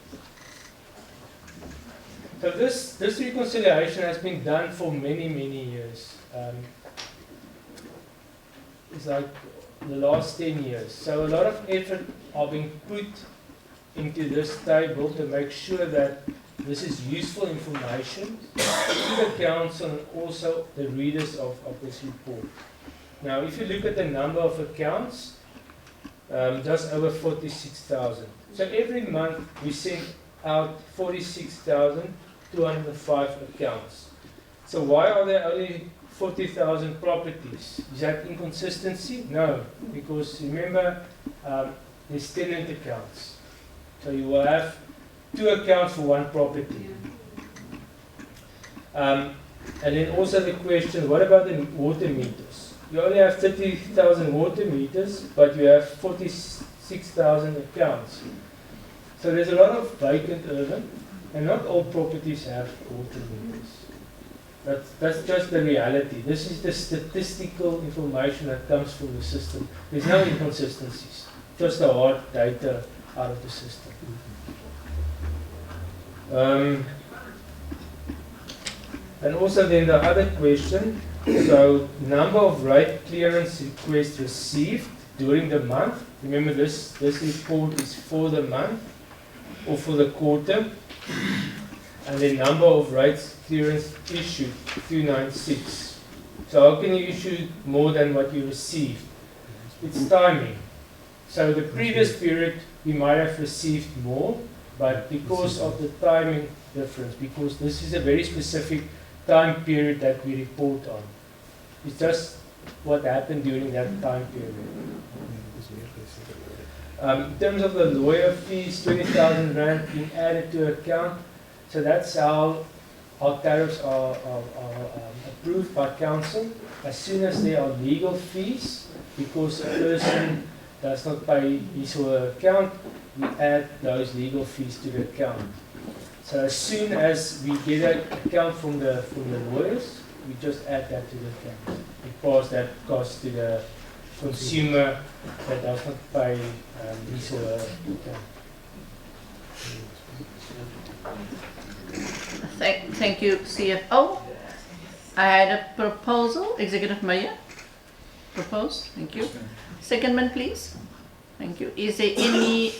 So this reconciliation has been done for many, many years. It's like the last 10 years. So a lot of effort are being put into this table to make sure that this is useful information to the council and also the readers of this report. Now, if you look at the number of accounts, just over 46,000. So every month we send out 46,205 accounts. So why are there only 40,000 properties? Is that inconsistency? No, because remember, there's tenant accounts. So you will have 2 accounts for 1 property. And then also the question, what about the water meters? You only have 30,000 water meters, but you have 46,000 accounts. So there's a lot of vacant urban, and not all properties have water meters. That's just the reality. This is the statistical information that comes from the system. There's no inconsistencies, just the hard data out of the system. And also then the other question, so number of rate clearance requests received during the month. Remember this report is for the month or for the quarter. And the number of rates clearance issued, 296. So how can you issue more than what you received? It's timing. So the previous period we might have received more, but because of the timing difference, because this is a very specific time period that we report on. It's just what happened during that time period. In terms of the lawyer fees, 20,000 rand being added to account. So that's how our tariffs are approved by council. As soon as there are legal fees, because a person does not pay his or her account, we add those legal fees to the account. So as soon as we get an account from the lawyers, we just add that to the account. We pass that cost to the consumer that does not pay his or her account. Thank you, CFO. I had a proposal, Executive Mayor. Proposed, thank you. Secondment, please. Thank you. Is there any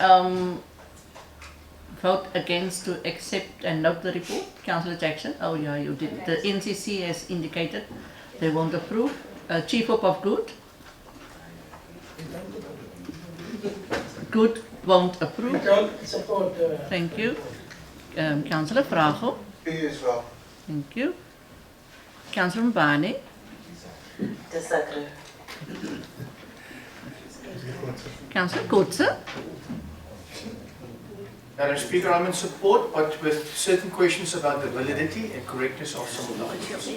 vote against to accept and note the report? Councillor Jackson? Oh yeah, you did. The NCC has indicated they won't approve. Chief Whip of Good? Good won't approve. Support. Thank you. Councillor Vrago? As well. Thank you. Councillor Mbane? Disagree. Councillor Kotze? Madam Speaker, I'm in support, but with certain questions about the validity and correctness of some of the items.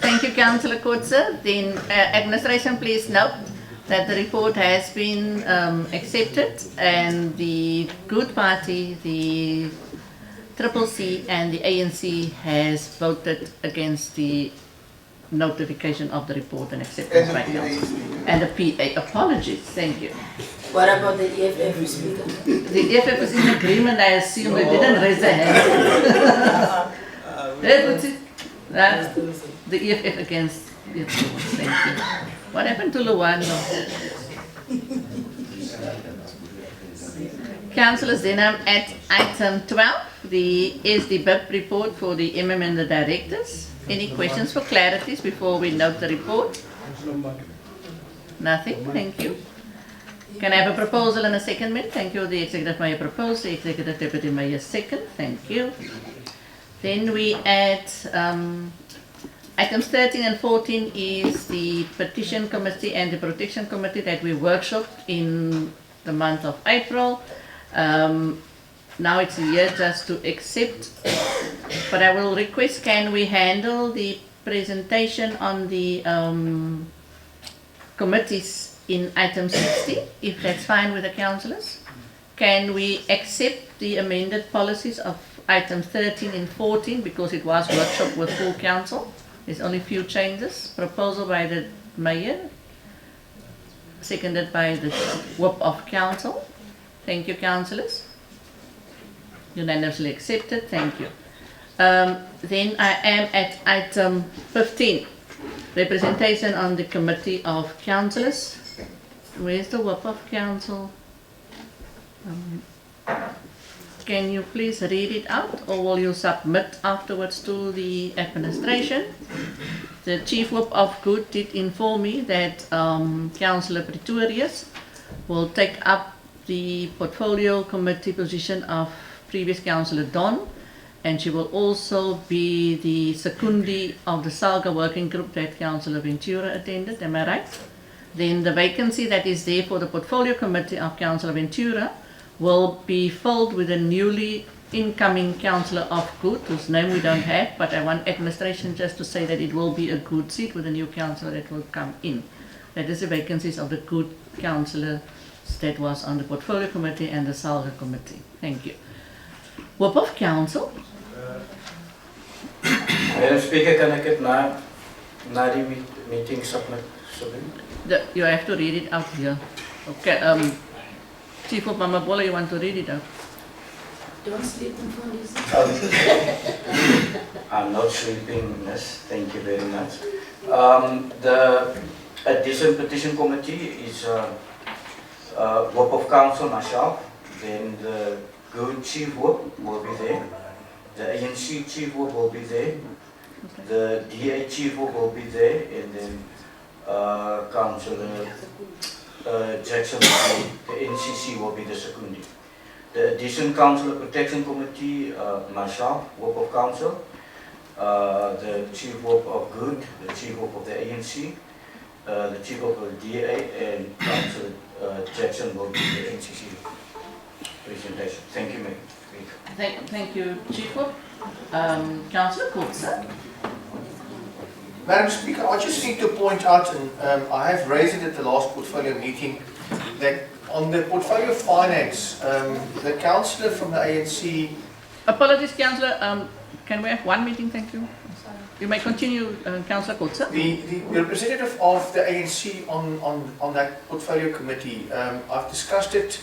Thank you, Councillor Kotze. Then administration, please note that the report has been accepted, and the Good Party, the CCC and the ANC has voted against the notification of the report and acceptance by council. And the PA, apologies, thank you. What about the EFF speaker? The EFF is in agreement, I assume they didn't raise their hand. The EFF against the approval, thank you. What happened to Luwano? Councillors, then I'm at item 12, the SDBIP report for the MM and the directors. Any questions for clarities before we note the report? Nothing, thank you. Can I have a proposal and a second, ma'am? Thank you. The Executive Mayor proposed, the Executive Deputy Mayor second, thank you. Then we add items 13 and 14 is the petition committee and the protection committee that we workshopped in the month of April. Now it's here just to accept, but I will request, can we handle the presentation on the committees in item 60, if that's fine with the councillors? Can we accept the amended policies of item 13 and 14 because it was workshop with full council? There's only few changes. Proposal by the mayor, seconded by the whip of council. Thank you, councillors. Unanimously accepted. Thank you. Then I am at item 15, representation on the committee of councillors. Where's the whip of council? Can you please read it out, or will you submit afterwards to the administration? The Chief Whip of Good did inform me that Councillor Pretorius will take up the portfolio committee position of previous Councillor Don, and she will also be the secundi of the Salga working group that Councillor Ventura attended, am I right? Then the vacancy that is there for the portfolio committee of Councillor Ventura will be filled with a newly incoming Councillor of Good, whose name we don't have, but I want administration just to say that it will be a good seat with a new councillor that will come in. That is the vacancies of the good councillor that was on the portfolio committee and the Salga committee. Thank you. Whip of council. Madam Speaker, can I get the meeting submit? You have to read it out here. Okay. Chief of Mama Bola, you want to read it out? Don't sleep in front of I'm not sleeping, miss. Thank you very much. The addition petition committee is Whip of Council, myself. Then the Good Chief Whip will be there. The ANC Chief Whip will be there. The DA Chief Whip will be there. And then Councillor Jackson, the NCC will be the secundi. The addition Councillor Protection Committee, myself, Whip of Council, the Chief Whip of Good, the Chief Whip of the ANC, the Chief Whip of the DA, and Councillor Jackson will be the NCC presentation. Thank you, Madam. Thank you, Chief Whip. Councillor Coetzee. Madam Speaker, I just need to point out, and I have raised it at the last portfolio meeting, that on the portfolio finance, the councillor from the ANC... Apologies, councillor. Can we have one meeting? Thank you. You may continue, Councillor Coetzee. The representative of the ANC on that portfolio committee, I've discussed it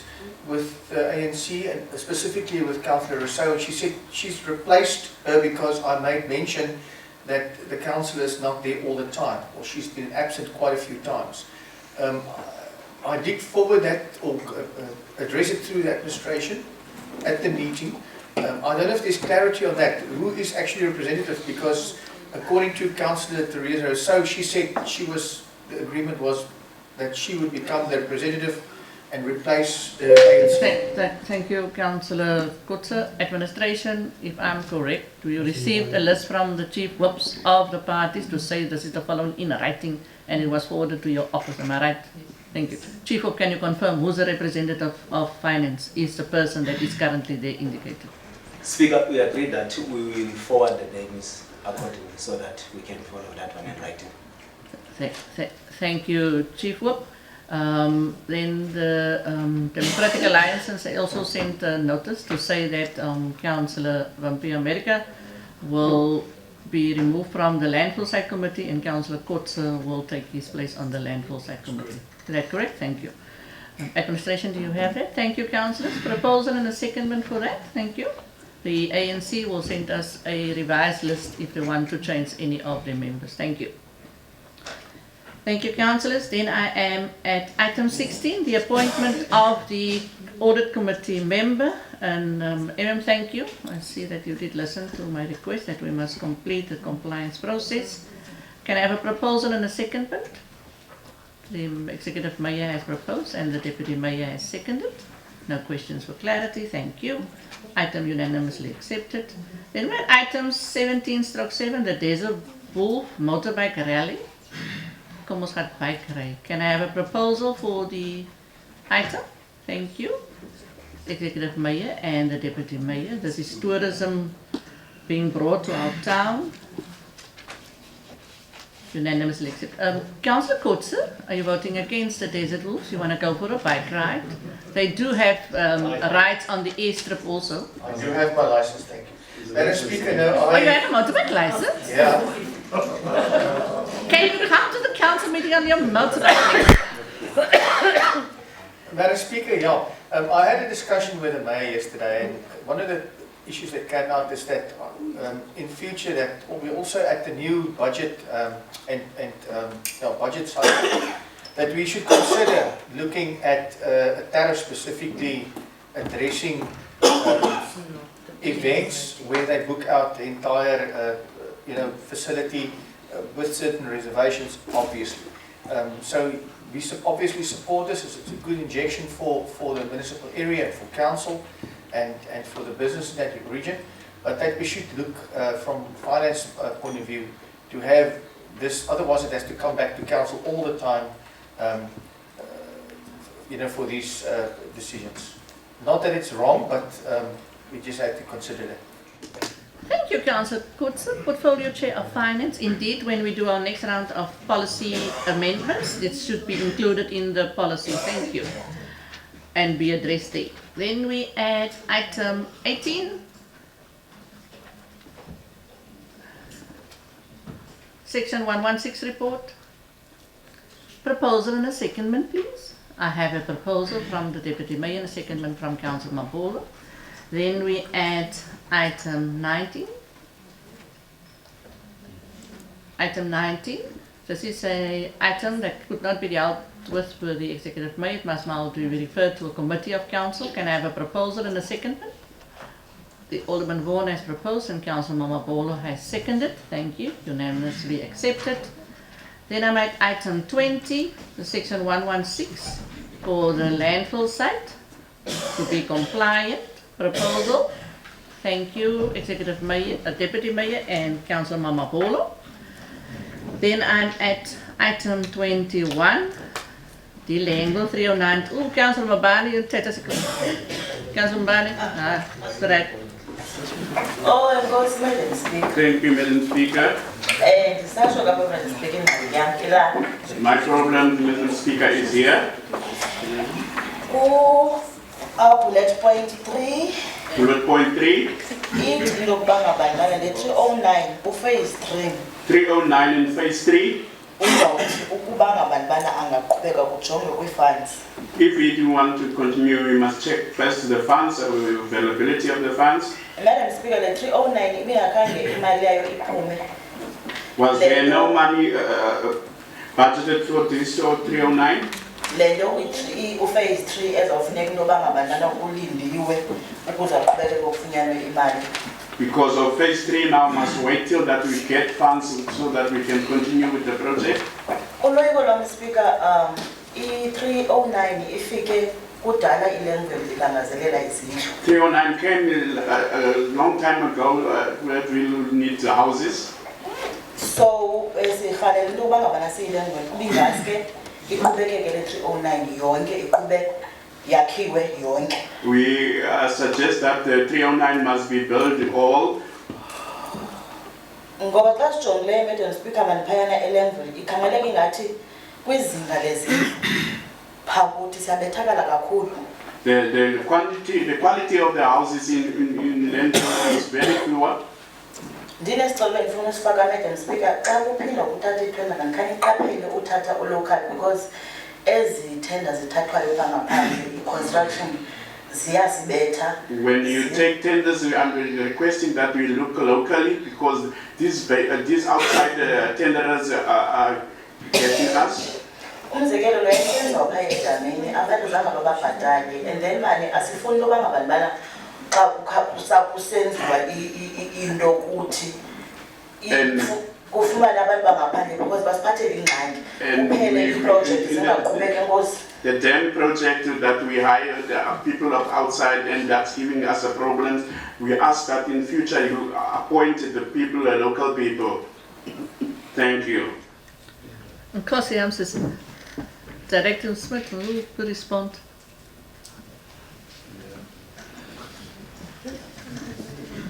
with the ANC and specifically with Councillor Rousseau, and she said she's replaced her because I made mention that the councillor is not there all the time, or she's been absent quite a few times. I did forward that or address it through the administration at the meeting. I don't know if there's clarity on that. Who is actually representative? Because according to Councillor Teresa Rousseau, she said the agreement was that she would become the representative and replace the ANC. Thank you, Councillor Coetzee. Administration, if I'm correct, we received a list from the chief whips of the parties to say this is the following in writing, and it was forwarded to your office. Am I right? Thank you. Chief Whip, can you confirm who's the representative of finance is the person that is currently there indicated? Speaker, we agree that we will forward the names accordingly so that we can follow that one in writing. Thank you, Chief Whip. Then the Democratic Alliance also sent a notice to say that Councillor Vampire America will be removed from the landfill site committee, and Councillor Kotze will take his place on the landfill site committee. Is that correct? Thank you. Administration, do you have that? Thank you, councillors. Proposal and a secondment for that. Thank you. The ANC will send us a revised list if they want to change any of their members. Thank you. Thank you, councillors. Then I am at item 16, the appointment of the audit committee member. And thank you. I see that you did listen to my request that we must complete the compliance process. Can I have a proposal and a secondment? The executive mayor has proposed and the deputy mayor has seconded. No questions for clarity. Thank you. Item unanimously accepted. Then we're at item 17/7, the Desert Wolf motorbike rally. Kom ons gaan bike ry. Can I have a proposal for the item? Thank you. Executive mayor and the deputy mayor. This is tourism being brought to our town. Unanimously accepted. Councillor Kotze, are you voting against the Desert Wolves? You want to go for a bike ride? They do have rides on the airstrip also. I do have my license, thank you. Madam Speaker, no, Oh, you have a motorbike license? Yeah. Can you come to the council meeting on your motorbike? Madam Speaker, yeah. I had a discussion with the mayor yesterday, and one of the issues that came out is that in future that we also at the new budget budget cycle that we should consider looking at a tariff specifically addressing events where they book out the entire facility with certain reservations, obviously. So we obviously support this. It's a good injection for the municipal area and for council and for the business in that region, but that we should look from finance point of view to have this, otherwise it has to come back to council all the time for these decisions. Not that it's wrong, but we just have to consider that. Thank you, Councillor Kotze, Portfolio Chair of Finance. Indeed, when we do our next round of policy amendments, it should be included in the policy. Thank you. And be addressed there. Then we add item 18. Section 116 report. Proposal and a secondment, please. I have a proposal from the Deputy Mayor and a secondment from Councillor Mabolo. Then we add item 19. Item 19. This is an item that could not be dealt with the Executive Mayor. It must now be referred to a committee of council. Can I have a proposal and a secondment? The Alderman Vaughan has proposed and Councillor Mabolo has seconded. Thank you. Unanimously accepted. Then I'm at item 20, the section 116 for the landfill site to be compliant. Proposal. Thank you, Executive Mayor, Deputy Mayor and Councillor Mabolo. Then I'm at item 21, the Langwell 309. Oh, Councillor Mabani, you take us a Councillor Mabani, correct. Oh, of course, Madam Speaker. Thank you, Madam Speaker. My problem, Madam Speaker, is here. Bullet point 3. Bullet point 3. Ithi lokubanga bandana le 309 uphase 3. 309 in phase 3. Uzawuthi ukubanga bandana angaqhubeka kujongwe kwi-funds. If we want to continue, we must check first the funds, availability of the funds. Madam Speaker, le 309 ibingakhange imali yayo iphume. Was there no money budgeted for this 309? Lento uphase 3 ezawufuneka into yoba ngabantwana kulindiwe ukuze aqhubeke kufunyanwe imali. Because of phase 3 now must wait till that we get funds so that we can continue with the project. Uloyiko lwam Speaker, i-309 ifike kudala ilanguage ilangazelela izindlu. 309 came a long time ago where we need the houses. So sirhalela into yoba ngabana siyilanguage kubingaske iqhubekeke le 309 yonke iqhubeke yakhiwe yonke. We suggest that the 309 must be built all. Ngoba xa sijongile Madam Speaker maniphayana elanguage ikhangeleka ingathi kwizinga lezindlu phakuthi siyabethakala kakhulu. The quality of the houses in Lento is very poor. Ndinesicelo endifuna usifaka Madam Speaker, xa kuphinda uthatha itender khani iqaphele uthatha local because ezi tender zithathwayo ngaphandle i-construction ziyasibetha. When you take tenders, I'm requesting that we look locally because these outside tenderers are getting us. Umzekelo lo yenziwa phaya edameni abantu zange bababhatale and then manje asifuni loba ngabantu bana xa kusenziwa into kuthi kufumana abantu bangaphandle because basiphathele ingxaki kuphele iproject zingaqhubeki enkosi. The dam project that we hired people of outside and that's giving us a problem. We ask that in future you appoint the people, local people. Thank you. Of course, Director Smith will respond.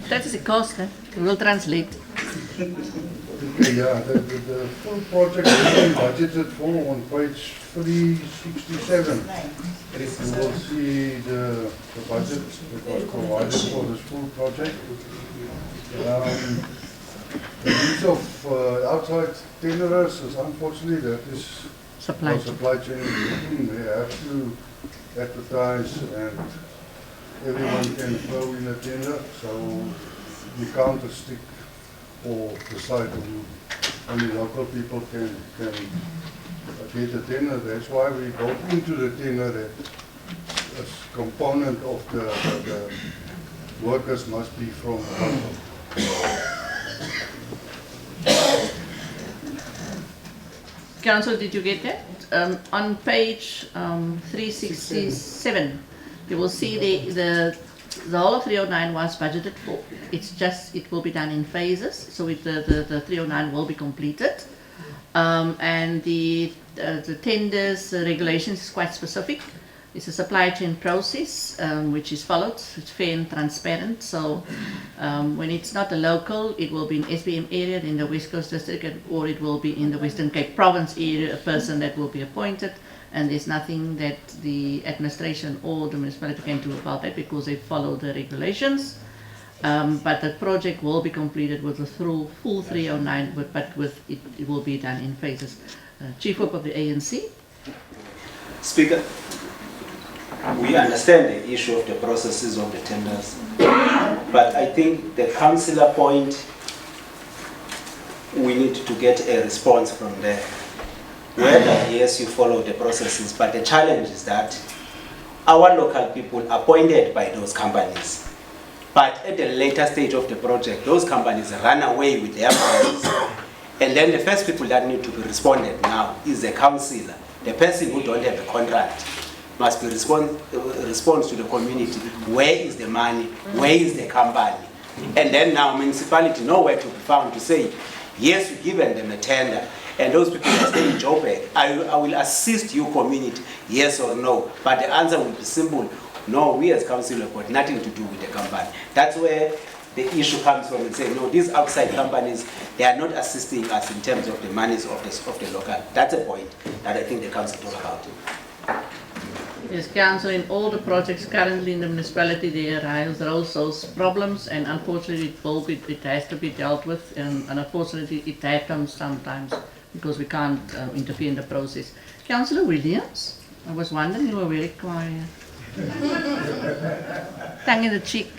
That is a cost, we will translate. Yeah, the full project is budgeted for on page 367. You will see the budget that was provided for this full project. The use of outside tenderers is unfortunately that is supply chain. They have to advertise and everyone can throw in a tender, so you can't stick or decide only local people can get a tender. That's why we built into the tender that a component of the workers must be from local. Council, did you get that? On page 367, you will see the whole of 309 was budgeted for. It's just, it will be done in phases, so the 309 will be completed. And the tenders regulations is quite specific. It's a supply chain process which is followed. It's fair and transparent. So when it's not a local, it will be in SBM area in the West Coast District, or it will be in the Western Cape Province area, a person that will be appointed. And there's nothing that the administration or the municipality can do about that because they follow the regulations. But the project will be completed with a full 309, but it will be done in phases. Chief Whip of the ANC. Speaker, we understand the issue of the processes of the tenders, but I think the councillor point, we need to get a response from there. Whether, yes, you follow the processes, but the challenge is that our local people are appointed by those companies. But at the later stage of the project, those companies run away with their plans. And then the first people that need to be responded now is the councillor. The person who don't have a contract must be response to the community. Where is the money? Where is the company? And then now municipality nowhere to be found to say, yes, we've given them a tender. And those people that stay in Joburg, I will assist you community, yes or no. But the answer will be simple, no, we as council have got nothing to do with the company. That's where the issue comes from and say, no, these outside companies, they are not assisting us in terms of the monies of the local. That's a point that I think the council talk about. Yes, Council, in all the projects currently in the municipality, there are also problems, and unfortunately it has to be dealt with, and unfortunately it happens sometimes because we can't interfere in the process. Councillor Williams, I was wondering, you were very quiet. Tongue in the cheek.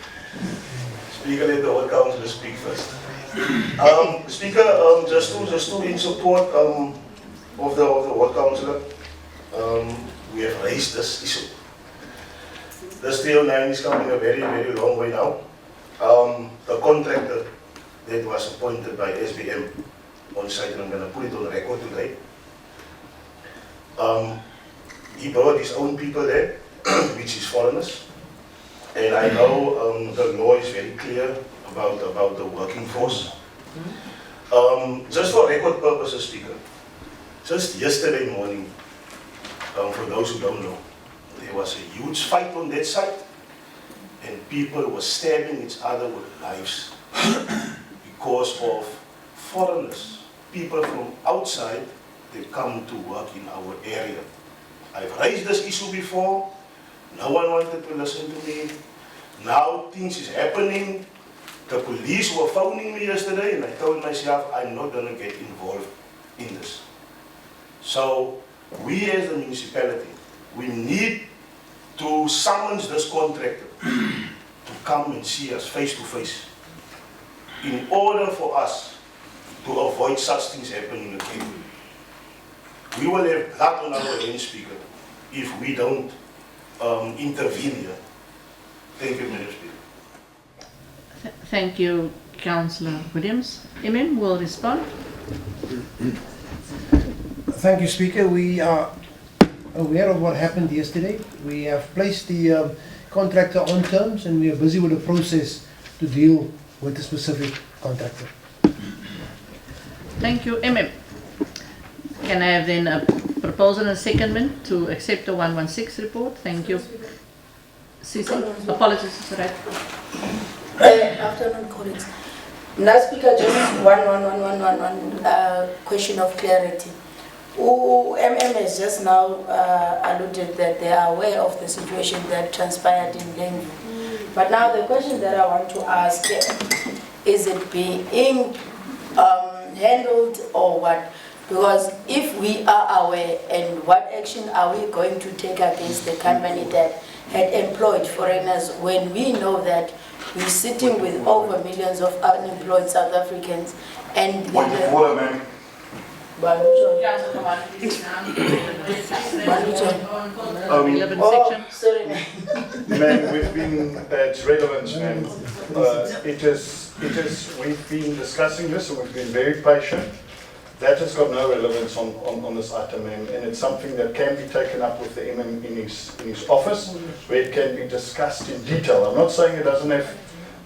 Speaker, let the whole council speak first. Speaker, just to in support of the whole councillor, we have raised this issue. This 309 is coming a very, very long way now. The contractor that was appointed by SBM on site, and I'm going to put it on record today, he brought his own people there, which is foreigners. And I know the law is very clear about the working force. Just for record purposes, Speaker, just yesterday morning, for those who don't know, there was a huge fight on that site, and people were stabbing each other with knives because of foreigners, people from outside that come to work in our area. I've raised this issue before, no one wanted to listen to me. Now things is happening, The police were phoning me yesterday and I told myself I'm not going to get involved in this. So we as the municipality, we need to summons this contractor to come and see us face to face in order for us to avoid such things happening again. We will have blood on our hands, Speaker, if we don't intervene here. Thank you, Madam Speaker. Thank you, Councillor Williams. Imam will respond. Thank you, Speaker. We are aware of what happened yesterday. We have placed the contractor on terms and we are busy with the process to deal with the specific contractor. Thank you, Imam. Can I have then a proposal and a secondment to accept the 116 report? Thank you. Sisi, apologies, right. Afternoon, colleagues. Now, Speaker, just one question of clarity. MM has just now alluded that they are aware of the situation that transpired in Lengvu. But now the question that I want to ask, is it being handled or what? Because if we are aware, and what action are we going to take against the company that had employed foreigners when we know that we're sitting with over millions of unemployed South Africans and Ma'am, we've been, it's relevant, ma'am. We've been discussing this and we've been very patient. That has got no relevance on this item, ma'am, and it's something that can be taken up with the MM in his office, where it can be discussed in detail. I'm not saying it doesn't have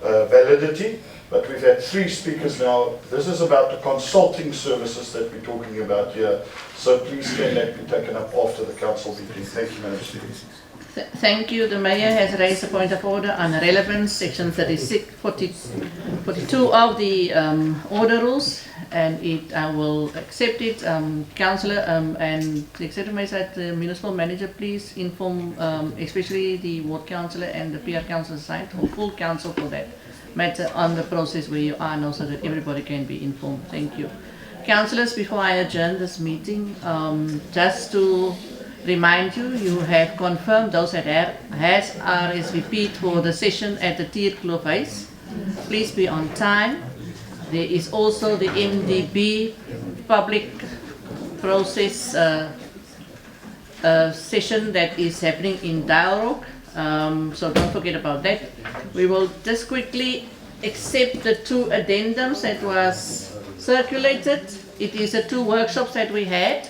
validity, but we've had 3 speakers now. This is about the consulting services that we're talking about here, so please can that be taken up after the council meeting. Thank you, Madam Speaker. Thank you. The Mayor has raised a point of order on relevance, section 42 of the order rules, and I will accept it. Councillor, and the Executive Mayor said the Municipal Manager, please inform especially the Ward Councillor and the PR Councillor side, or full council for that matter, on the process where you are now so that everybody can be informed. Thank you. Councillors, before I adjourn this meeting, just to remind you, you have confirmed those that has RSVP'd for the session at the Tierkloof Huis. Please be on time. There is also the MDB public process session that is happening in Dialog. So don't forget about that. We will just quickly accept the 2 addendums that was circulated. It is the 2 workshops that we had.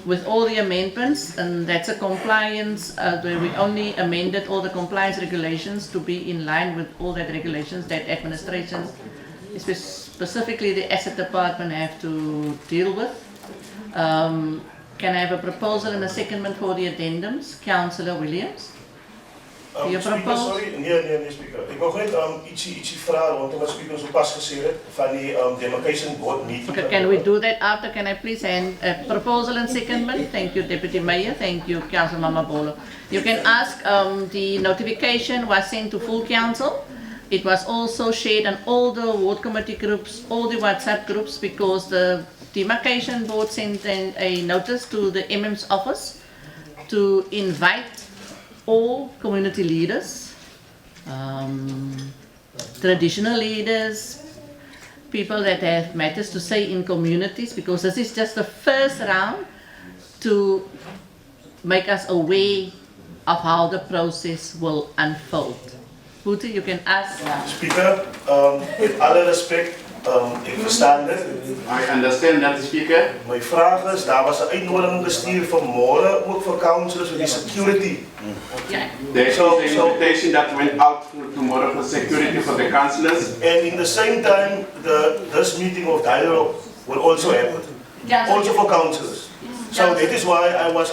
With all the amendments, and that's a compliance where we only amended all the compliance regulations to be in line with all that regulations that administration, specifically the asset department, have to deal with. Can I have a proposal and a secondment for the addendums? Councillor Williams? Speaker, sorry, nee, Speaker. Ik wil net ietsie vragen, want wat Speaker zo pas gezegd heeft van die demarcation board meeting. Okay, can we do that after? Can I please hand a proposal and secondment? Thank you, Deputy Mayor. Thank you, Councillor Mamabolo. You can ask, the notification was sent to full council. It was also shared on all the ward committee groups, all the WhatsApp groups, because the demarcation board sent a notice to the MM's office to invite all community leaders, traditional leaders, people that have matters to say in communities, because this is just the first round to make us aware of how the process will unfold. Boete, you can ask. Speaker, with alle respect, ik verstaan dit. I understand that, Speaker. Mijn vraag is, daar was een uitnodiging gestuurd vanmorgen, ook voor councillors with the security. There is an invitation that went out tomorrow for security for the councillors. And in the same time, this meeting of dialogue will also happen, also for councillors. So that is why I was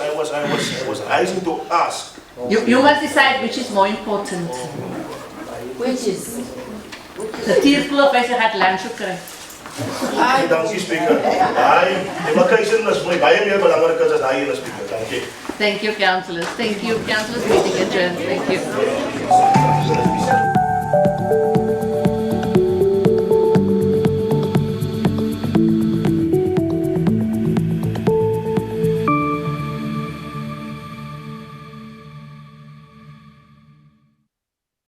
rising to ask. You must decide which is more important. Which is? The Tierkloof Huis gaat lunch kry. Dankie Speaker. Demarcation is my baie meer belangrik as daai ene Speaker. Dankie. Thank you, councillors. Thank you, councillors. Meeting adjourned. Thank you.